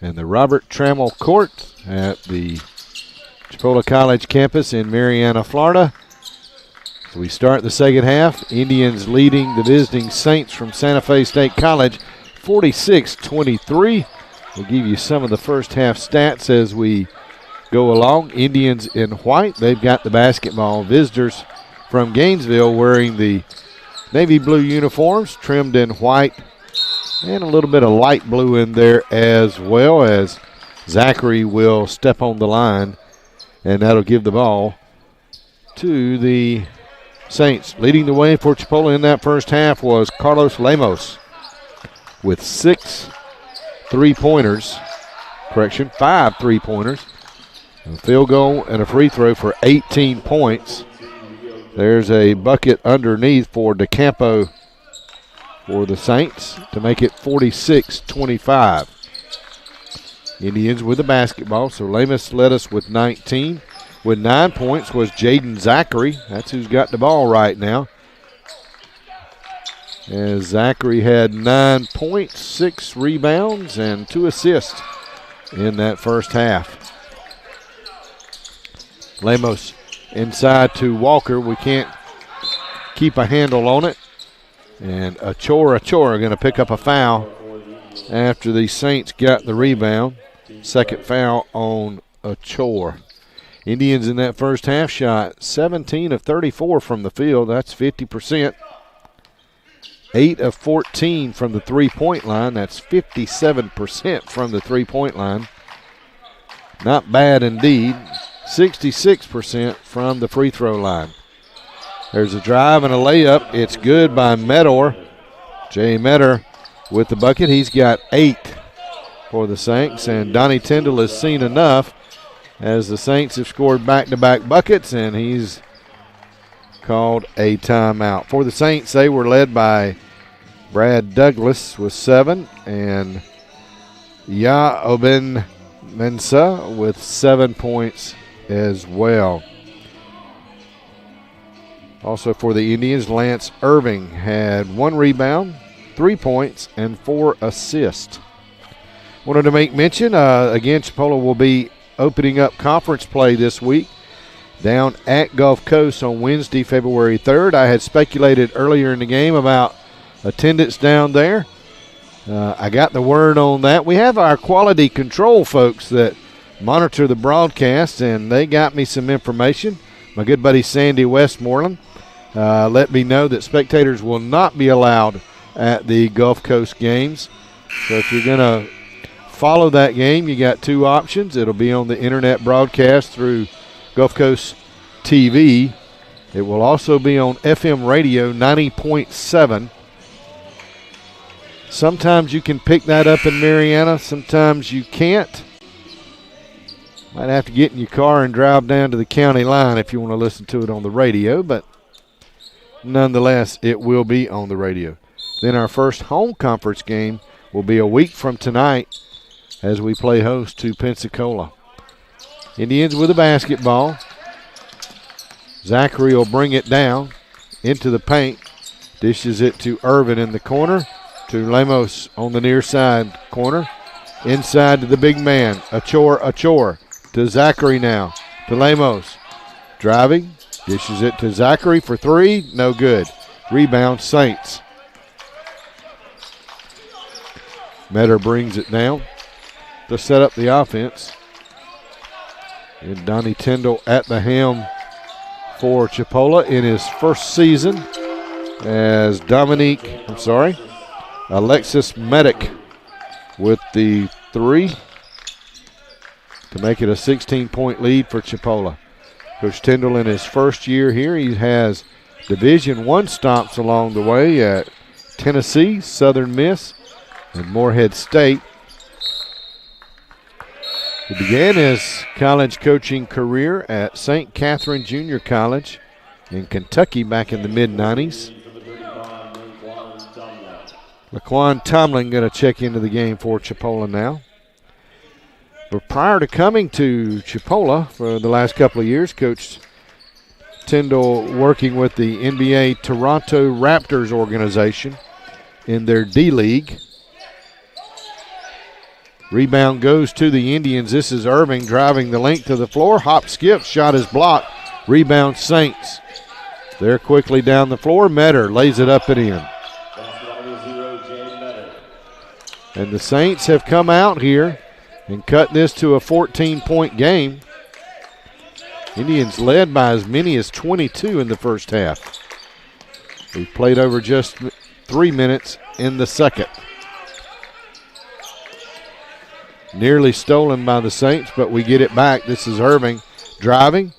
and the Robert Trammell Court at the Chipola College campus in Marianna, Florida. So we start the second half. Indians leading the visiting Saints from Santa Fe State College 46-23. We'll give you some of the first half stats as we go along. Indians in white. They've got the basketball. Visitors from Gainesville wearing the navy blue uniforms, trimmed in white and a little bit of light blue in there as well, as Zachary will step on the line, and that'll give the ball to the Saints. Leading the way for Chipola in that first half was Carlos Lemos with 5 3-pointers, a field goal and a free throw for 18 points. There's a bucket underneath for DeCampo for the Saints to make it 46-25. Indians with the basketball, so Lemos led us with 19. With 9 points was Jaden Zachary. That's who's got the ball right now. As Zachary had 9 points, 6 rebounds, and 2 assists in that first half. Lemos inside to Walker. We can't keep a handle on it. And Achora going to pick up a foul after the Saints got the rebound. Second foul on Achora. Indians in that first half shot 17 of 34 from the field. That's 50%. 8 of 14 from the three-point line. That's 57% from the three-point line. Not bad indeed. 66% from the free throw line. There's a drive and a layup. It's good by Medor. Jay Medor with the bucket. He's got 8 for the Saints, and Donnie Tyndall has seen enough as the Saints have scored back-to-back buckets, and he's called a timeout. For the Saints, they were led by Brad Douglas with 7, and Oben Mensah with 7 points as well. Also for the Indians, Lance Irving had 1 rebound, 3 points, and 4 assists. Wanted to make mention, again, Chipola will be opening up conference play this week down at Gulf Coast on Wednesday, February 3rd. I had speculated earlier in the game about attendance down there. I got the word on that. We have our quality control folks that monitor the broadcast, and they got me some information. My good buddy Sandy Westmoreland let me know that spectators will not be allowed at the Gulf Coast games. So if you're going to follow that game, you got 2 options. It'll be on the internet broadcast through Gulf Coast TV. It will also be on FM radio 90.7. Sometimes you can pick that up in Marianna, sometimes you can't. Might have to get in your car and drive down to the county line if you want to listen to it on the radio, but nonetheless, it will be on the radio. Then our first home conference game will be a week from tonight as we play host to Pensacola. Indians with the basketball. Zachary will bring it down into the paint. Dishes it to Irvin in the corner, to Lemos on the near side corner. Inside to the big man, Achor. To Zachary now, to Lemos. Driving, dishes it to Zachary for 3, no good. Rebound, Saints. Medor brings it down to set up the offense. And Donnie Tyndall at the helm for Chipola in his first season as Alexis Medic with the 3 to make it a 16-point lead for Chipola. Coach Tyndall in his first year here, he has Division I stops along the way at Tennessee, Southern Miss, and Morehead State. He began his college coaching career at St. Catherine Junior College in Kentucky back in the mid-90s. Laquan Tomlin going to check into the game for Chipola now. But prior to coming to Chipola for the last couple of years, Coach Tyndall working with the NBA Toronto Raptors organization in their D-League. Rebound goes to the Indians. This is Irving driving the length of the floor. Hop, skip, shot is blocked. Rebound Saints. They're quickly down the floor. Metter lays it up and in. And the Saints have come out here and cut this to a 14-point game. Indians led by as many as 22 in the first half. We've played over just 3 minutes in the second. Nearly stolen by the Saints, but we get it back. This is Irving driving.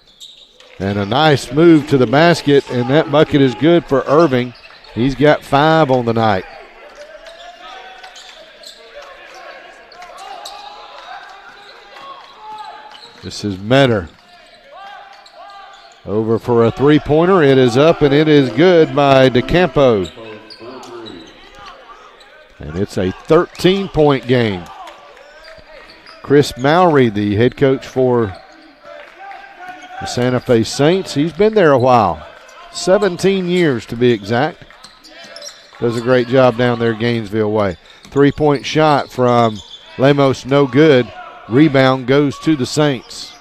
And a nice move to the basket, and that bucket is good for Irving. He's got 5 on the night. This is Metter. Over for a three-pointer. It is up, and it is good by DeCampo. And it's a 13-point game. Chris Mowry, the head coach for the Santa Fe Saints, he's been there a while. 17 years to be exact. Does a great job down there Gainesville way. Three-point shot from Lemos, no good. Rebound goes to the Saints.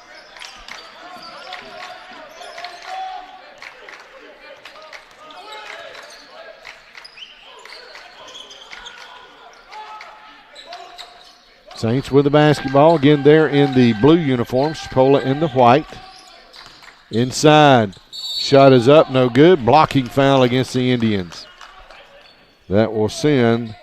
Saints with the basketball. Again, they're in the blue uniforms. Chipola in the white. Inside. Shot is up, no good. Blocking foul against the Indians. That will send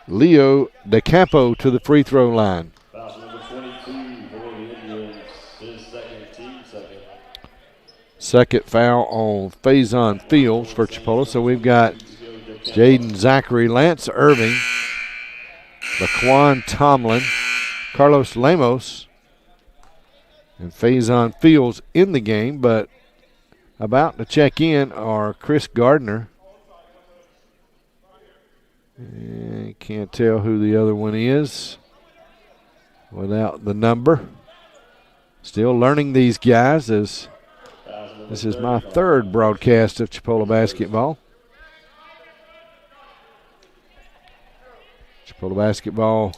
Leo DeCampo to the free throw line. Foul number 22 for the Indians. His second, team second. Second foul on Faison Fields for Chipola. So we've got Jaden Zachary, Lance Irving, Laquan Tomlin, Carlos Lemos, and Faison Fields in the game, but about to check in are Chris Gardner. Can't tell who the other one is without the number. Still learning these guys, as this is my third broadcast of Chipola basketball. Chipola basketball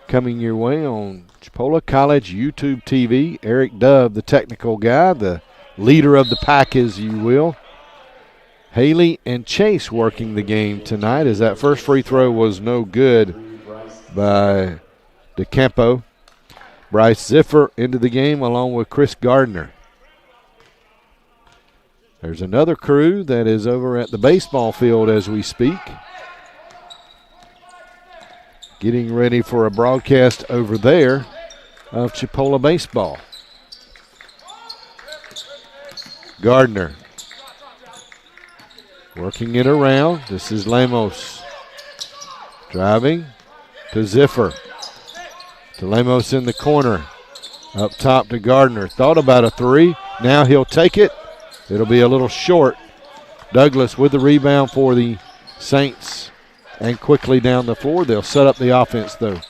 coming your way on Chipola College YouTube TV. Eric Dove, the technical guy, the leader of the pack, as you will. Haley and Chase working the game tonight, as that first free throw was no good by DeCampo. Bryce Ziffer into the game along with Chris Gardner. There's another crew that is over at the baseball field as we speak, getting ready for a broadcast over there of Chipola baseball. Gardner working it around. This is Lemos driving to Ziffer. To Lemos in the corner. Up top to Gardner. Thought about a three. Now he'll take it. It'll be a little short. Douglas with the rebound for the Saints. And quickly down the floor. They'll set up the offense, though.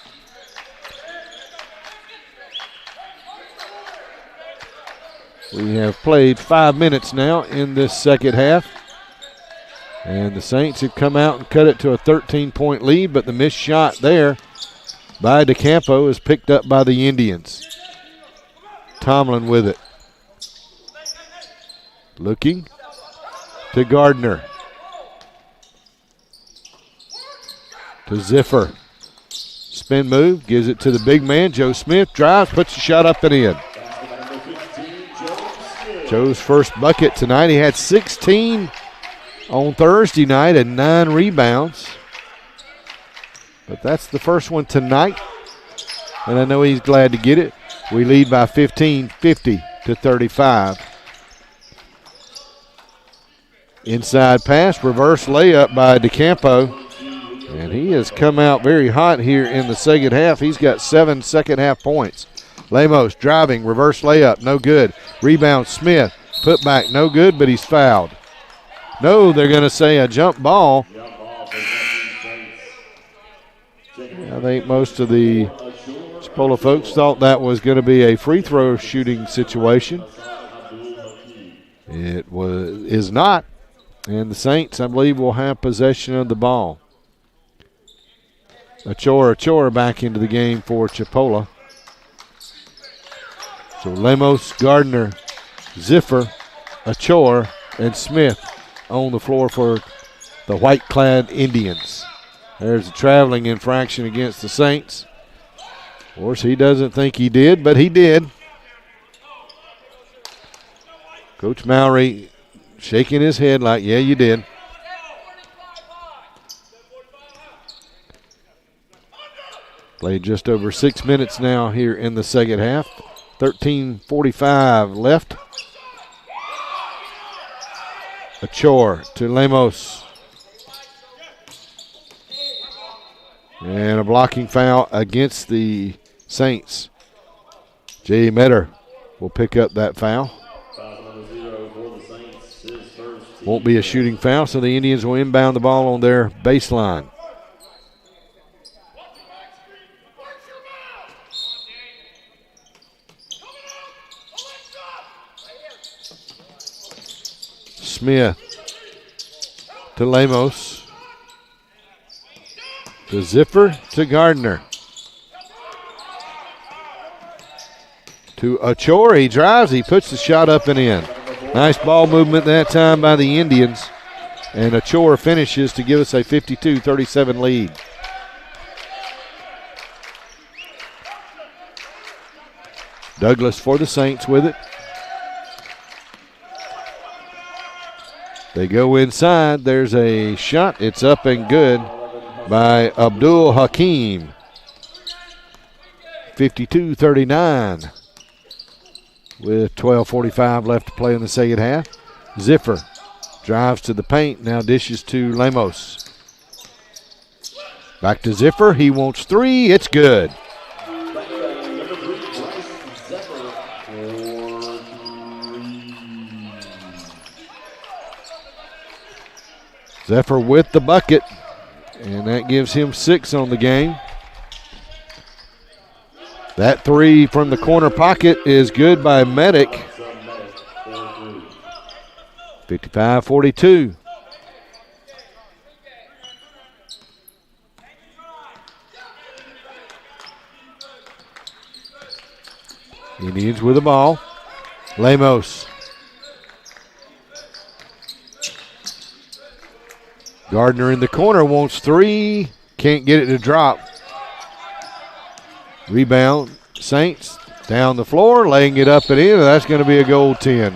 We have played 5 minutes now in this second half. And the Saints have come out and cut it to a 13-point lead, but the missed shot there by DeCampo is picked up by the Indians. Tomlin with it. Looking to Gardner. To Ziffer. Spin move, gives it to the big man. Joe Smith drives, puts the shot up and in. Joe's first bucket tonight. He had 16 on Thursday night and 9 rebounds. But that's the first one tonight, and I know he's glad to get it. We lead by 15, 50-35. Inside pass, reverse layup by DeCampo, and he has come out very hot here in the second half. He's got 7 second half points. Lemos driving, reverse layup, no good. Rebound Smith, put back, no good, but he's fouled. No, they're going to say a jump ball. I think most of the Chipola folks thought that was going to be a free throw shooting situation. It is not, and the Saints, I believe, will have possession of the ball. Achor back into the game for Chipola. So Lemos, Gardner, Ziffer, Achor, and Smith on the floor for the white-clad Indians. There's a traveling infraction against the Saints. Of course, he doesn't think he did, but he did. Coach Mowry shaking his head like, yeah, you did. Played just over 6 minutes now here in the second half. 13:45 left. Achor to Lemos. And a blocking foul against the Saints. Jay Metter will pick up that foul. Won't be a shooting foul, so the Indians will inbound the ball on their baseline. Smith to Lemos. To Ziffer to Gardner. To Achor, he drives, he puts the shot up and in. Nice ball movement that time by the Indians. And Achor finishes to give us a 52-37 lead. Douglas for the Saints with it. They go inside. There's a shot. It's up and good by Abdul Hakim. 52-39 with 12:45 left to play in the second half. Ziffer drives to the paint, now dishes to Lemos. Back to Ziffer, he wants three, it's good. Ziffer with the bucket, and that gives him 6 on the game. That three from the corner pocket is good by Medic. 55-42. Indians with the ball. Lemos. Gardner in the corner wants three. Can't get it to drop. Rebound, Saints down the floor, laying it up and in, and that's going to be a goaltend.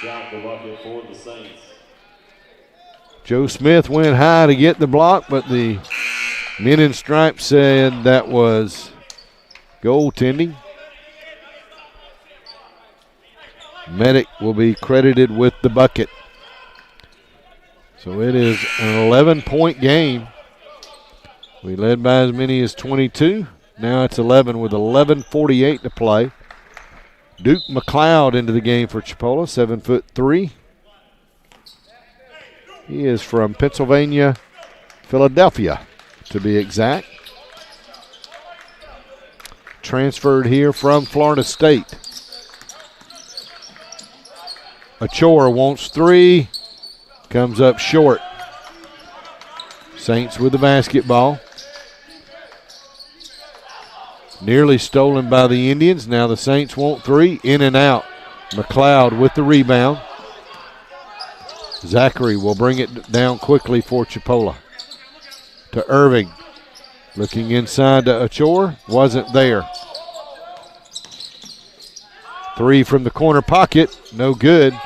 Got the bucket for the Saints. Joe Smith went high to get the block, but the men in stripes said that was goaltending. Medic will be credited with the bucket. So it is an 11-point game. We led by as many as 22. Now it's 11 with 11:48 to play. Duke McLeod into the game for Chipola, 7'3". He is from Pennsylvania, Philadelphia, to be exact. Transferred here from Florida State. Achor wants three. Comes up short. Saints with the basketball. Nearly stolen by the Indians. Now the Saints want three. In and out. McLeod with the rebound. Zachary will bring it down quickly for Chipola. To Irving. Looking inside to Achor. Wasn't there. Three from the corner pocket. No good.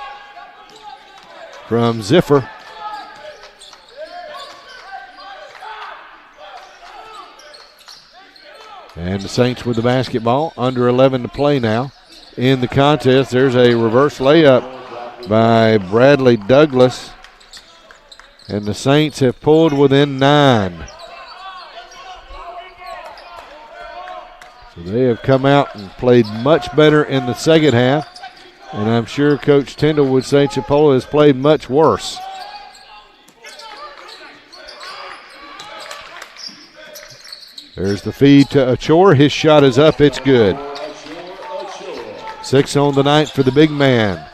From Ziffer. And the Saints with the basketball. Under 11 to play now in the contest. There's a reverse layup by Bradley Douglas. And the Saints have pulled within 9. So they have come out and played much better in the second half. And I'm sure Coach Tyndall would say Chipola has played much worse. There's the feed to Achor. His shot is up. It's good. 6 on the night for the big man.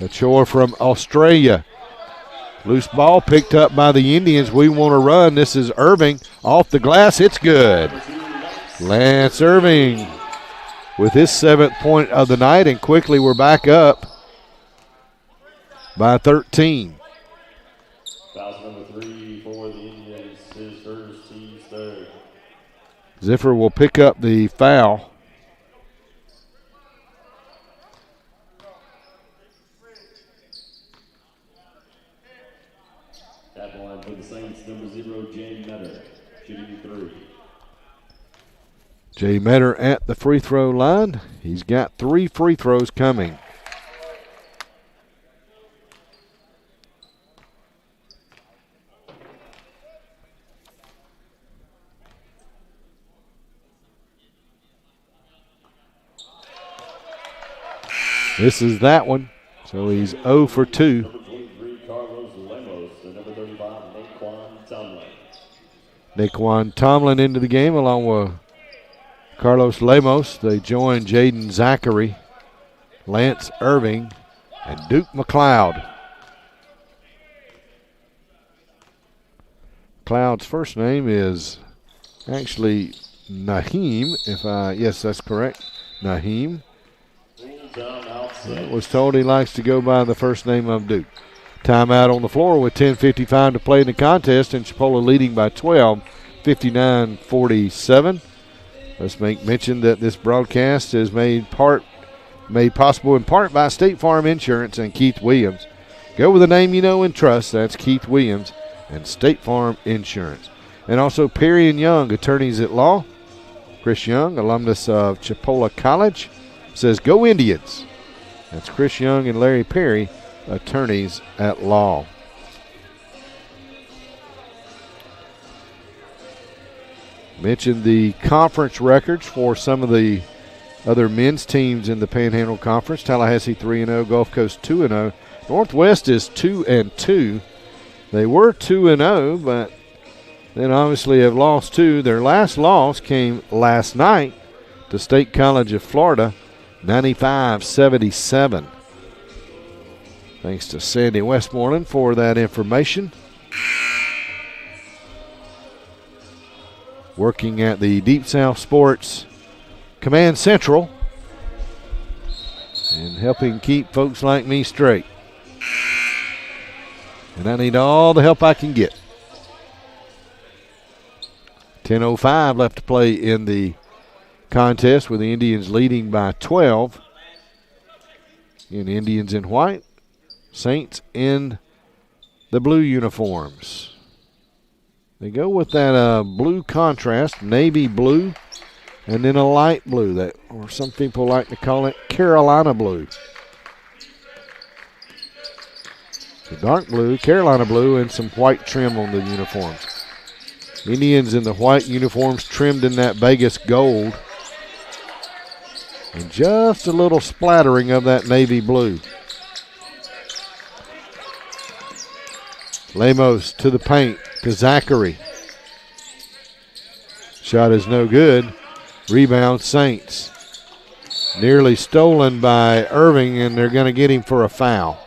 Achor from Australia. Loose ball picked up by the Indians. We want to run. This is Irving off the glass. It's good. Lance Irving with his 7th point of the night, and quickly we're back up by 13. Foul number 3 for the Indians. His first, team's third. Ziffer will pick up the foul. At the line for the Saints, number 0, Jay Metter, shooting 3. Jay Metter at the free throw line. He's got 3 free throws coming. This is that one. So he's 0 for 2. Number 23, Carlos Lemos. And number 35, Naquan Tomlin. Naquan Tomlin into the game along with Carlos Lemos. They join Jaden Zachary, Lance Irving, and Duke McLeod. McLeod's first name is actually Naheem. Yes, that's correct. Naheem. I was told he likes to go by the first name of Duke. Timeout on the floor with 10:55 to play in the contest, and Chipola leading by 12, 59-47. Let's make mention that this broadcast is made possible in part by State Farm Insurance and Keith Williams. Go with a name you know and trust. That's Keith Williams and State Farm Insurance. And also Perry and Young, attorneys at law. Chris Young, alumnus of Chipola College, says, "Go Indians." That's Chris Young and Larry Perry, attorneys at law. Mentioned the conference records for some of the other men's teams in the Panhandle Conference. Tallahassee 3-0, Gulf Coast 2-0. Northwest is 2-2. They were 2-0, but then obviously have lost 2. Their last loss came last night to State College of Florida, 95-77. Thanks to Sandy Westmoreland for that information. Working at the Deep South Sports Command Central and helping keep folks like me straight. And I need all the help I can get. 10:05 left to play in the contest with the Indians leading by 12. And Indians in white, Saints in the blue uniforms. They go with that blue contrast, navy blue, and then a light blue, that, or some people like to call it Carolina blue. The dark blue, Carolina blue, and some white trim on the uniforms. Indians in the white uniforms trimmed in that Vegas gold. And just a little splattering of that navy blue. Lemos to the paint, to Zachary. Shot is no good. Rebound Saints. Nearly stolen by Irving, and they're going to get him for a foul.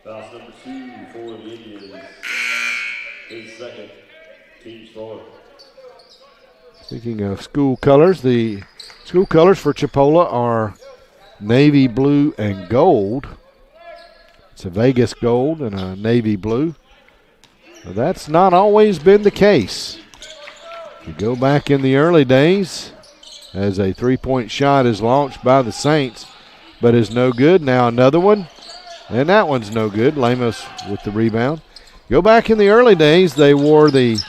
Foul number 2 for the Indians. His second, team's fourth. Speaking of school colors, the school colors for Chipola are navy blue and gold. It's a Vegas gold and a navy blue. But that's not always been the case. You go back in the early days as a three-point shot is launched by the Saints, but is no good. Now another one, and that one's no good. Lemos with the rebound. Go back in the early days, they wore the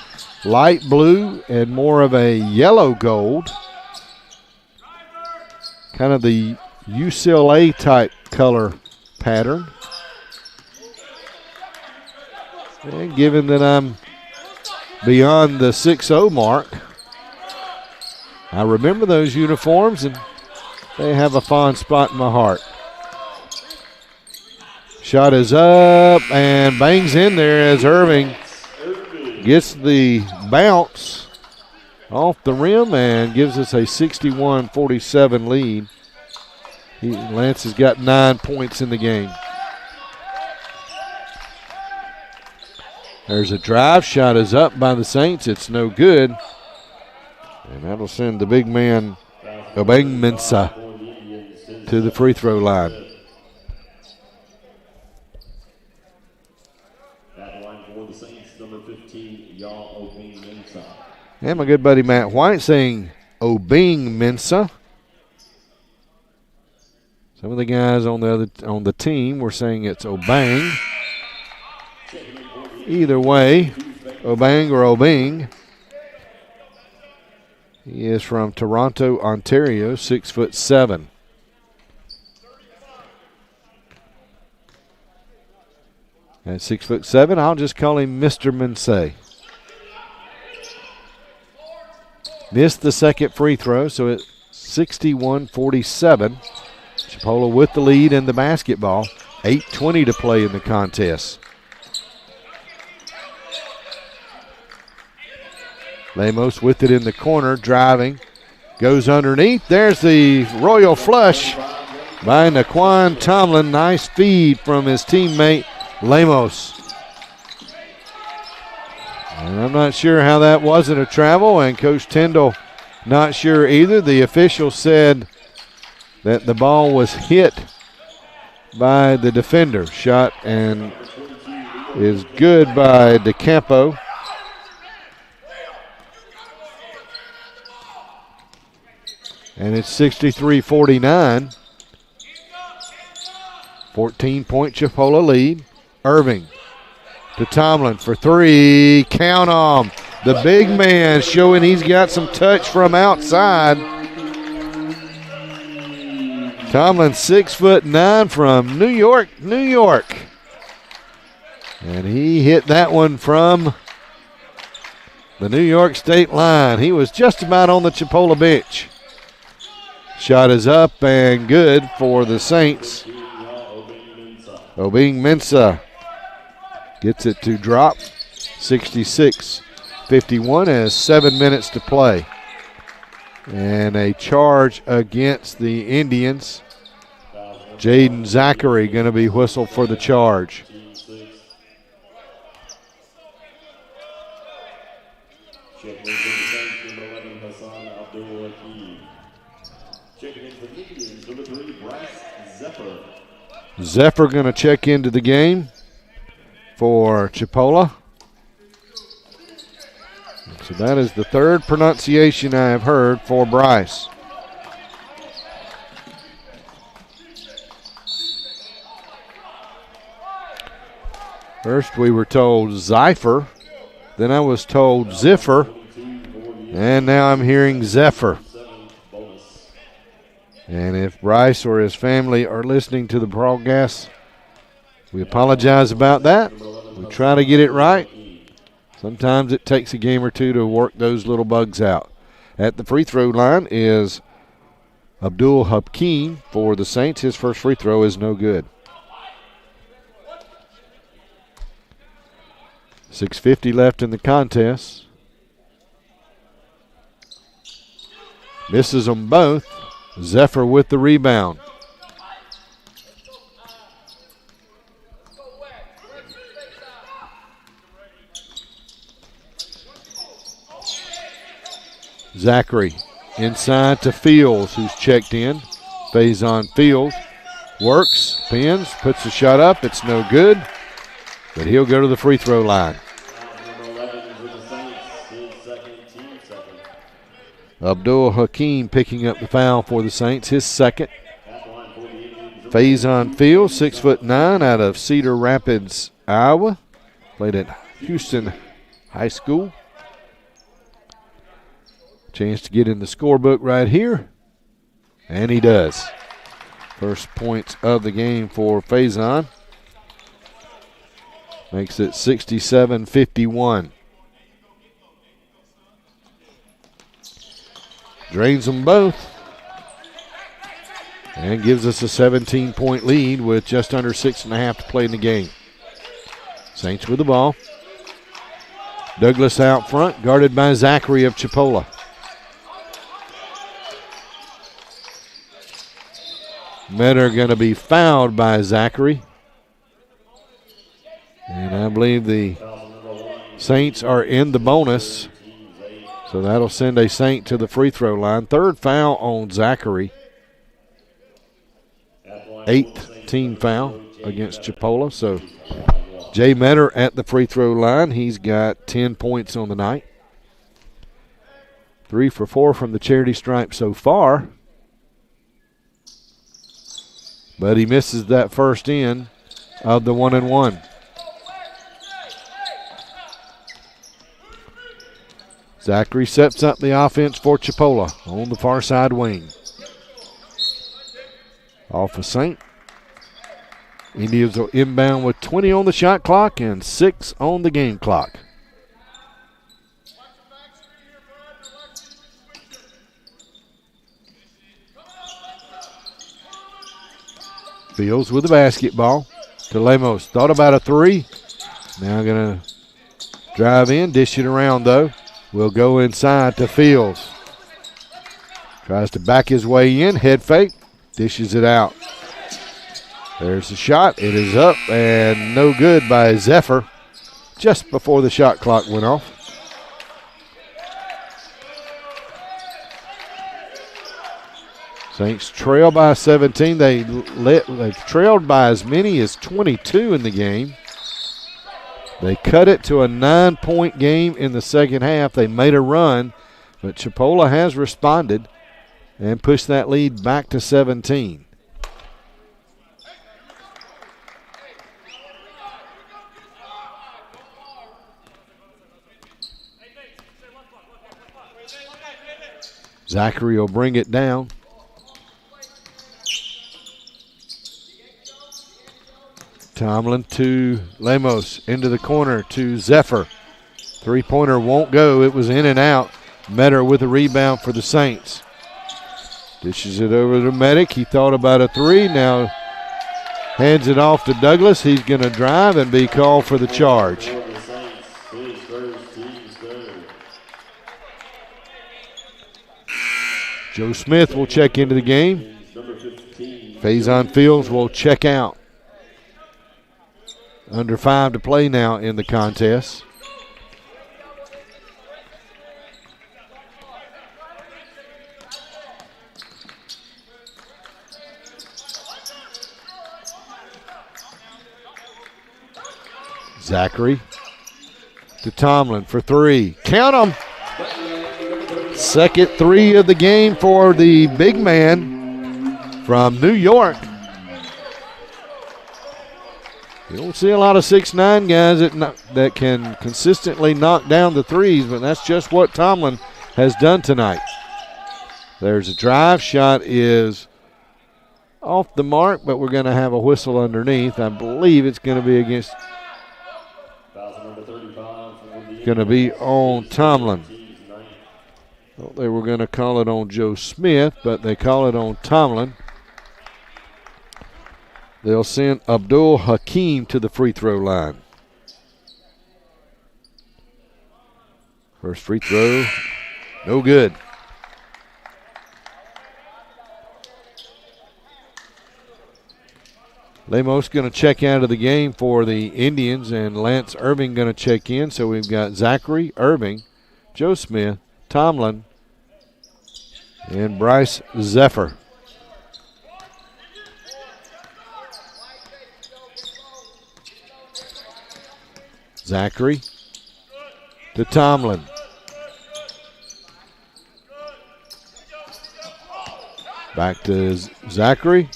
light blue and more of a yellow gold, kind of the UCLA type color pattern. And given that I'm beyond the 6-0 mark, I remember those uniforms and they have a fond spot in my heart. Shot is up and bangs in there as Irving gets the bounce off the rim and gives us a 61-47 lead. Lance has got 9 points in the game. There's a drive. Shot is up by the Saints. It's no good. And that'll send the big man, Obeng Mensah, to the free throw line. At the line for the Saints, number 15, Obeng Mensah. And my good buddy Matt White saying Obeng Mensah. Some of the guys on the team were saying it's Obeng. Either way, Obeng or Obeng. He is from Toronto, Ontario, 6'7". At 6'7", I'll just call him Mr. Mensah. Missed the second free throw, so it's 61-47. Chipola with the lead in the basketball. 8:20 to play in the contest. Lemos with it in the corner, driving. Goes underneath. There's the royal flush by Naquan Tomlin. Nice feed from his teammate, Lemos. And I'm not sure how that wasn't a travel, and Coach Tyndall not sure either. The official said that the ball was hit by the defender. Shot and is good by DeCampo. And it's 63-49. 14-point Chipola lead. Irving to Tomlin for three. Count 'em. The big man showing he's got some touch from outside. Tomlin, 6'9" from New York, New York. And he hit that one from the New York State line. He was just about on the Chipola bench. Shot is up and good for the Saints. Obeng Mensah gets it to drop. 66-51 as 7 minutes to play. And a charge against the Indians. Jaden Zachary going to be whistled for the charge. Zephyr going to check into the game for Chipola. So that is the third pronunciation I have heard for Bryce. First we were told Zypher, then I was told Ziffer, and now I'm hearing Zephyr. And if Bryce or his family are listening to the broadcast, we apologize about that. We try to get it right. Sometimes it takes a game or two to work those little bugs out. At the free throw line is Abdul Hakeem for the Saints. His first free throw is no good. 6:50 left in the contest. Misses them both. Zephyr with the rebound. Zachary inside to Fields, who's checked in. Faison Fields works, pins, puts the shot up. It's no good, but he'll go to the free throw line. Abdul Hakeem picking up the foul for the Saints, his second. Faison Fields, 6'9", out of Cedar Rapids, Iowa. Played at Houston High School. Chance to get in the scorebook right here, and he does. First points of the game for Faison. Makes it 67-51. Drains them both and gives us a 17-point lead with just under 6.5 to play in the game. Saints with the ball. Douglas out front, guarded by Zachary of Chipola. Metter going to be fouled by Zachary. And I believe the Saints are in the bonus, so that'll send a Saint to the free throw line. Third foul on Zachary. 8th team foul against Chipola. So Jay Metter at the free throw line. He's got 10 points on the night. 3 for 4 from the charity stripe so far. But he misses that first in of the 1-and-1. Zachary sets up the offense for Chipola on the far side wing. Off of Saint. Indians will inbound with 20 on the shot clock and 6 on the game clock. Fields with the basketball to Lemos. Thought about a three. Now going to drive in, dish it around though. Will go inside to Fields. Tries to back his way in, head fake, dishes it out. There's the shot. It is up and no good by Zephyr just before the shot clock went off. Saints trail by 17. They've trailed by as many as 22 in the game. They cut it to a 9-point game in the second half. They made a run, but Chipola has responded and pushed that lead back to 17. Zachary will bring it down. Tomlin to Lemos, into the corner to Zephyr. Three-pointer won't go. It was in and out. Metter with a rebound for the Saints. Dishes it over to Medic. He thought about a three. Now hands it off to Douglas. He's going to drive and be called for the charge. Joe Smith will check into the game. Faison Fields will check out. Under 5 to play now in the contest. Zachary to Tomlin for three. Count them. Second three of the game for the big man from New York. You don't see a lot of 6'9" guys that can consistently knock down the threes, but that's just what Tomlin has done tonight. There's a drive. Shot is off the mark, but we're going to have a whistle underneath. I believe it's going to be against. Going to be on Tomlin. Well, they were going to call it on Joe Smith, but they call it on Tomlin. They'll send Abdul Hakim to the free throw line. First free throw, no good. Lemos going to check out of the game for the Indians, and Lance Irving going to check in. So we've got Zachary, Irving, Joe Smith, Tomlin, and Bryce Zephyr. Zachary to Tomlin. Back to Zachary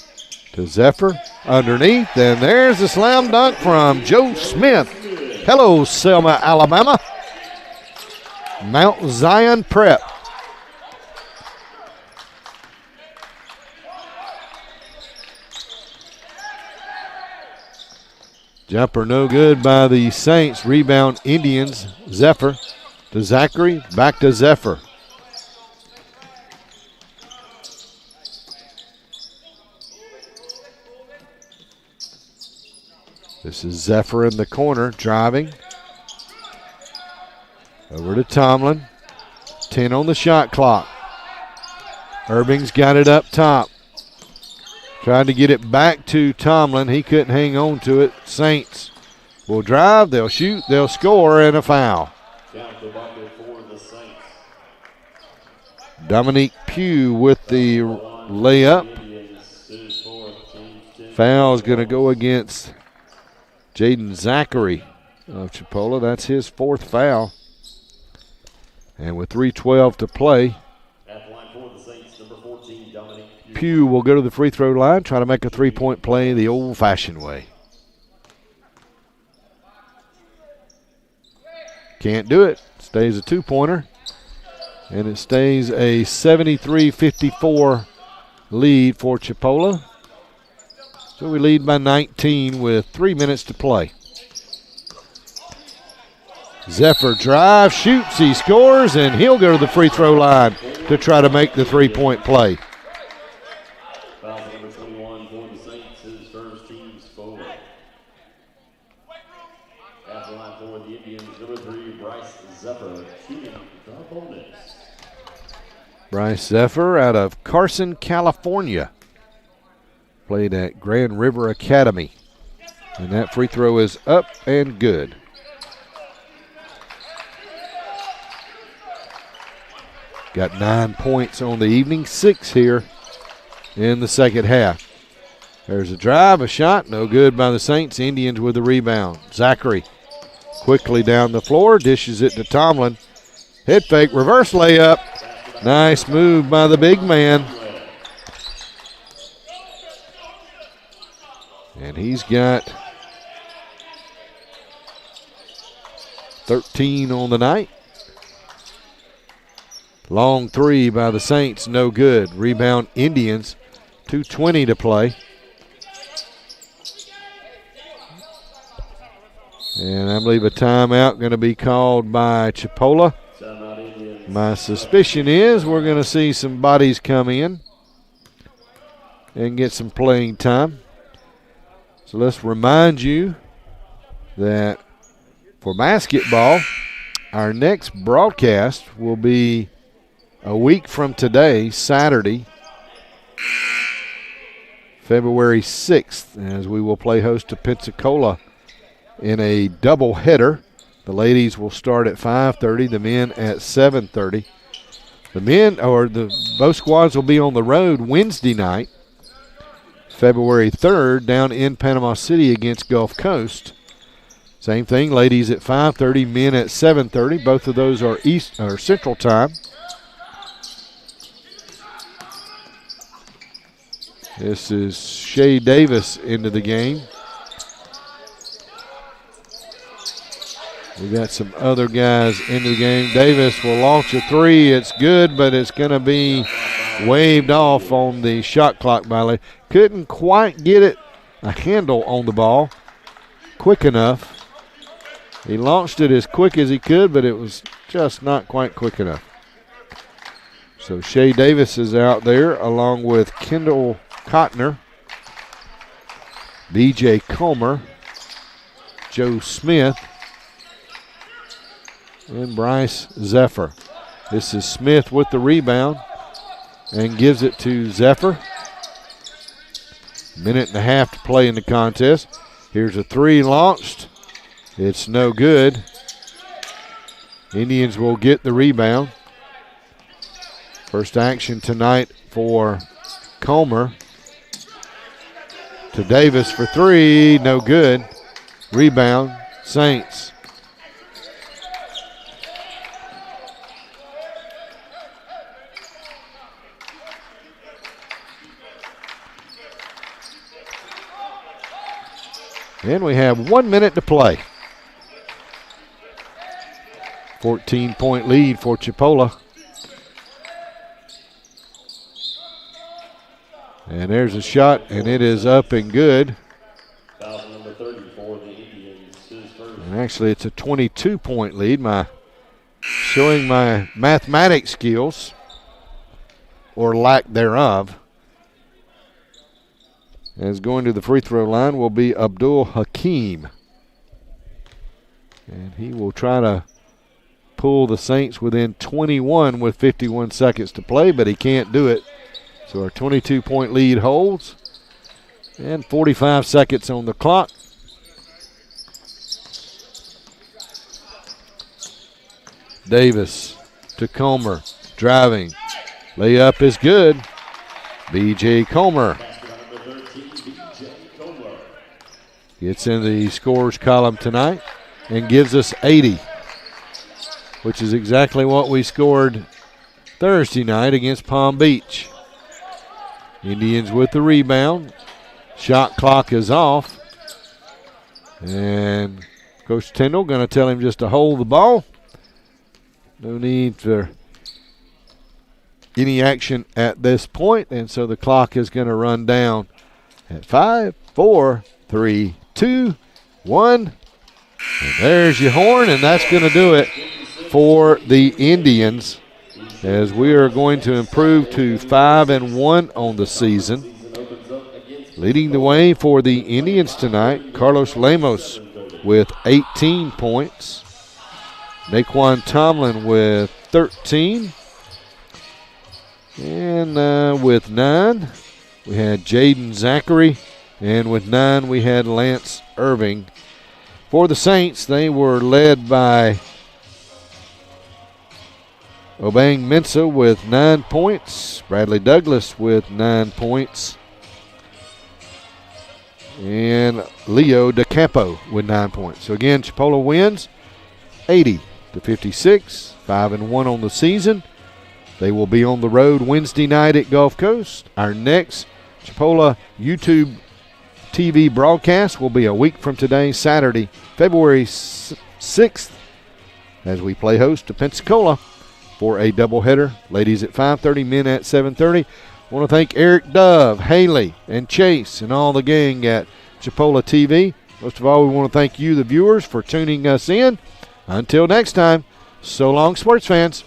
to Zephyr. Underneath, and there's the slam dunk from Joe Smith. Hello, Selma, Alabama. Mount Zion Prep. Jumper no good by the Saints. Rebound Indians. Zephyr to Zachary. Back to Zephyr. This is Zephyr in the corner, driving. Over to Tomlin. 10 on the shot clock. Irving's got it up top. Trying to get it back to Tomlin. He couldn't hang on to it. Saints will drive, they'll shoot, they'll score, and a foul. Count the bucket for the Saints. Dominique Pugh with the layup. Foul is going to go against Jaden Zachary of Chipola. That's his fourth foul. And with 3:12 to play, At the line for the Saints, number 14, Dominique Pugh will go to the free throw line, try to make a three-point play the old-fashioned way. Can't do it. Stays a two-pointer. And it stays a 73-54 lead for Chipola. So we lead by 19 with 3 minutes to play. Zephyr drive, shoots, he scores, and he'll go to the free throw line to try to make the three-point play. Foul number 21 for the Saints, his first team's foul. At the line for the Indians, number 3, Bryce Zephyr, shooting the bonus. Bryce Zephyr out of Carson, California. Played at Grand River Academy. And that free throw is up and good. Got 9 points on the evening, 6 here in the second half. There's a drive, a shot, no good by the Saints. Indians with the rebound. Zachary quickly down the floor, dishes it to Tomlin. Head fake, reverse layup. Nice move by the big man. And he's got 13 on the night. Long three by the Saints, no good. Rebound Indians, 2:20 to play. And I believe a timeout going to be called by Chipola. My suspicion is we're going to see some bodies come in and get some playing time. So let's remind you that for basketball, our next broadcast will be a week from today, Saturday, February 6th, as we will play host to Pensacola in a doubleheader. The ladies will start at 5:30, the men at 7:30. Both squads will be on the road Wednesday night, February 3rd, down in Panama City against Gulf Coast. Same thing, ladies at 5:30, men at 7:30. Both of those are Central Time. This is Shay Davis into the game. We got some other guys into the game. Davis will launch a three. It's good, but it's going to be waved off on the shot clock violation. Couldn't quite get a handle on the ball quick enough. He launched it as quick as he could, but it was just not quite quick enough. So Shay Davis is out there along with Kendall Cotner, DJ Comer, Joe Smith, and Bryce Zephyr. This is Smith with the rebound and gives it to Zephyr. Minute and a half to play in the contest. Here's a three launched. It's no good. Indians will get the rebound. First action tonight for Comer. To Davis for three, no good. Rebound, Saints. And we have 1 minute to play. 14-point lead for Chipola. And there's a shot, and it is up and good. Foul number 30 for the Indians. And actually, it's a 22-point lead. Showing my mathematics skills, or lack thereof. As going to the free throw line will be Abdul Hakim. And he will try to pull the Saints within 21 with 51 seconds to play, but he can't do it. So our 22-point lead holds. And 45 seconds on the clock. Davis to Comer. Driving. Layup is good. B.J. Comer gets in the scores column tonight and gives us 80, which is exactly what we scored Thursday night against Palm Beach. Indians with the rebound. Shot clock is off. And Coach Tyndall going to tell him just to hold the ball. No need for any action at this point, and so the clock is going to run down at 5, 4, 3, 2, 1. And there's your horn, and that's going to do it for the Indians, as we are going to improve to 5-1 on the season. Leading the way for the Indians tonight, Carlos Lemos with 18 points. Naquan Tomlin with 13. And with 9, we had Jaden Zachary. And with 9, we had Lance Irving. For the Saints, they were led by Obang Mensah with 9 points. Bradley Douglas with 9 points. And Leo DeCampo with 9 points. So again, Chipola wins 80-56, 5-1 on the season. They will be on the road Wednesday night at Gulf Coast. Our next Chipola YouTube TV broadcast will be a week from today, Saturday, February 6th, as we play host to Pensacola for a doubleheader. Ladies at 5:30, men at 7:30. I want to thank Eric Dove, Haley, and Chase, and all the gang at Chipola TV. Most of all, we want to thank you, the viewers, for tuning us in. Until next time, so long, sports fans.